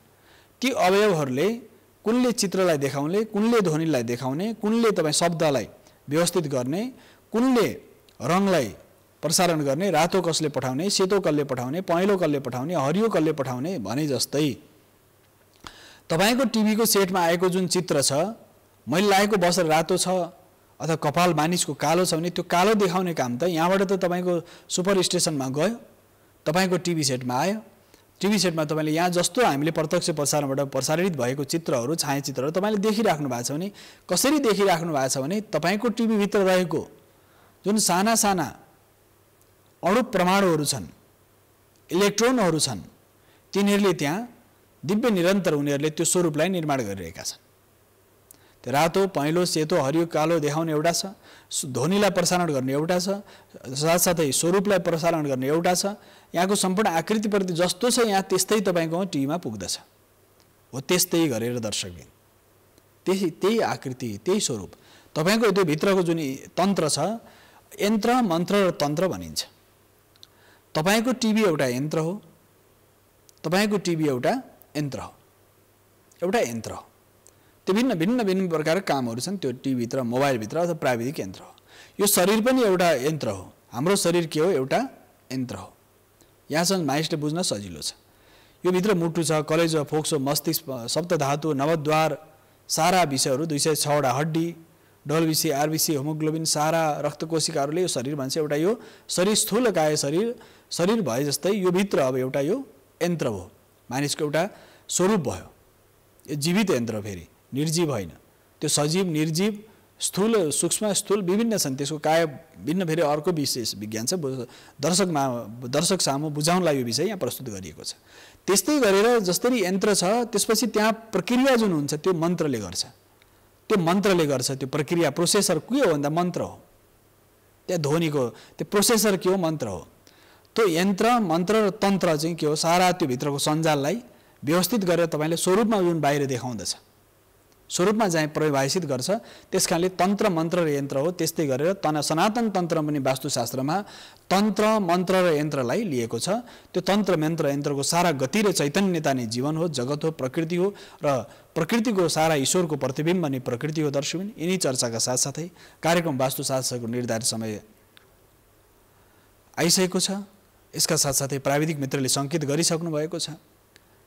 Speaker 1: ती अवयवहरूले कुनले चित्रलाई देखाउने, कुनले ध्वनिलाई देखाउने, कुनले तपाईँ शब्दलाई व्यवस्थित गर्ने, कुनले रङलाई प्रसारण गर्ने, रातो कसले पठाउने, सेतो कसले पठाउने, पहेँलो कसले पठाउने, हरियो कसले पठाउने भने जस्तै तपाईको टिभीको सेटमा आएको जुन चित्र छ, मैले लागेको वस्त्र रातो छ अथवा कपाल मानिसको कालो छ भने त्यो कालो देखाउने काम त यहाँबाट त तपाईको सुपर स्टेसनमा गयो, तपाईको टिभी सेटमा आयो। टिभी सेटमा तपाईले यहाँ जस्तो हामीले प्रत्यक्ष प्रसारणबाट प्रसारित भएको चित्रहरू, छायाचित्रहरू तपाईले देखिराख्नु भएको छ भने, कसरी देखिराख्नु भएको छ भने तपाईको टिभी भित्र रहेको जुन साना साना अणु परमाणुहरू छन्, इलेक्ट्रोनहरू छन्, तिनीहरूले त्यहाँ दिव्य निरन्तर उनीहरूले त्यो स्वरूपलाई निर्माण गरिरहेका छन्। त्यो रातो पहेँलो सेतो हरियो कालो देखाउने एउटा छ, ध्वनिलाई प्रसारण गर्ने एउटा छ, साथसाथै स्वरूपलाई प्रसारण गर्ने एउटा छ। यहाँको सम्पूर्ण आकृतिप्रति जस्तो छ यहाँ त्यस्तै तपाईको टिभीमा पुग्दछ, हो त्यस्तै गरेर दर्शकबिन त्यही आकृति त्यही स्वरूप तपाईको त्यो भित्रको जुन तन्त्र छ, यन्त्र मन्त्र र तन्त्र भनिन्छ। तपाईको टिभी एउटा यन्त्र हो, तपाईको टिभी एउटा यन्त्र हो, एउटा यन्त्र हो। त्यो भिन्न भिन्न भिन्न प्रकारका कामहरू छन् त्यो टिभीभित्र, मोबाइलभित्र अथवा प्राविधिक यन्त्र हो। यो शरीर पनि एउटा यन्त्र हो, हाम्रो शरीर के हो, एउटा यन्त्र हो। यहाँसँग मानिसले बुझ्न सजिलो छ। यो भित्र मुटु छ, कलेजो, फोक्सो, मस्तिष्क, सप्तधातु, नवद्वार, सारा विषयहरू 206वटा हड्डी, डल्बिसी, आरबिसी, होमोग्लोबिन, सारा रक्तकोशिकाहरूले यो शरीर भन्छ। एउटा यो शरीर स्थूलकाय शरीर भए जस्तै यो भित्र अब एउटा यो यन्त्र हो, मानिसको एउटा स्वरूप भयो। यो जीवित यन्त्र फेरि निर्जीव होइन, त्यो सजीव निर्जीव स्थूल सूक्ष्म स्थूल विभिन्न छन्, त्यसको काय भिन्न फेरि अर्को विशेष विज्ञान छ। दर्शक सामु बुझाउनलाई यो विषय यहाँ प्रस्तुत गरिएको छ। त्यस्तै गरेर जसरी यन्त्र छ त्यसपछि त्यहाँ प्रक्रिया जुन हुन्छ त्यो मन्त्रले गर्छ, त्यो मन्त्रले गर्छ। त्यो प्रक्रिया प्रोसेसर के हो भन्दा मन्त्र हो। त्यहाँ ध्वनिको त्यो प्रोसेसर के हो, मन्त्र हो। त्यो यन्त्र मन्त्र र तन्त्र चाहिँ के हो, सारा त्यो भित्रको सञ्जाललाई व्यवस्थित गरेर तपाईले स्वरूपमा जुन बाहिर देखाउँदछ स्वरूपमा चाहिँ परिभाषित गर्छ। त्यसकारणले तन्त्र मन्त्र र यन्त्र हो। त्यस्तै गरेर सनातन तन्त्र पनि वास्तुशास्त्रमा तन्त्र मन्त्र र यन्त्रलाई लिएको छ। त्यो तन्त्र मन्त्र यन्त्रको सारा गति र चैतन्यता नै जीवन हो, जगत हो, प्रकृति हो र प्रकृतिको सारा ईश्वरको प्रतिबिम्ब नै प्रकृति हो। दर्शकबिन, यिनी चर्चाका साथसाथै कार्यक्रम वास्तुशास्त्रको निर्धारित समय आइसकेको छ। यसका साथसाथै प्राविधिक मित्रले सङ्केत गरिसक्नु भएको छ।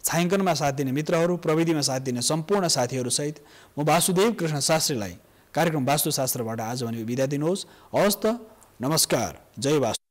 Speaker 1: छायाङ्कनमा साथ दिने मित्रहरू, प्रविधिमा साथ दिने सम्पूर्ण साथीहरूसहित म वासुदेव कृष्ण शास्त्रीलाई कार्यक्रम वास्तुशास्त्रबाट आज भने बिदा दिनुहोस्। हवस् त, नमस्कार, जय वास्तु।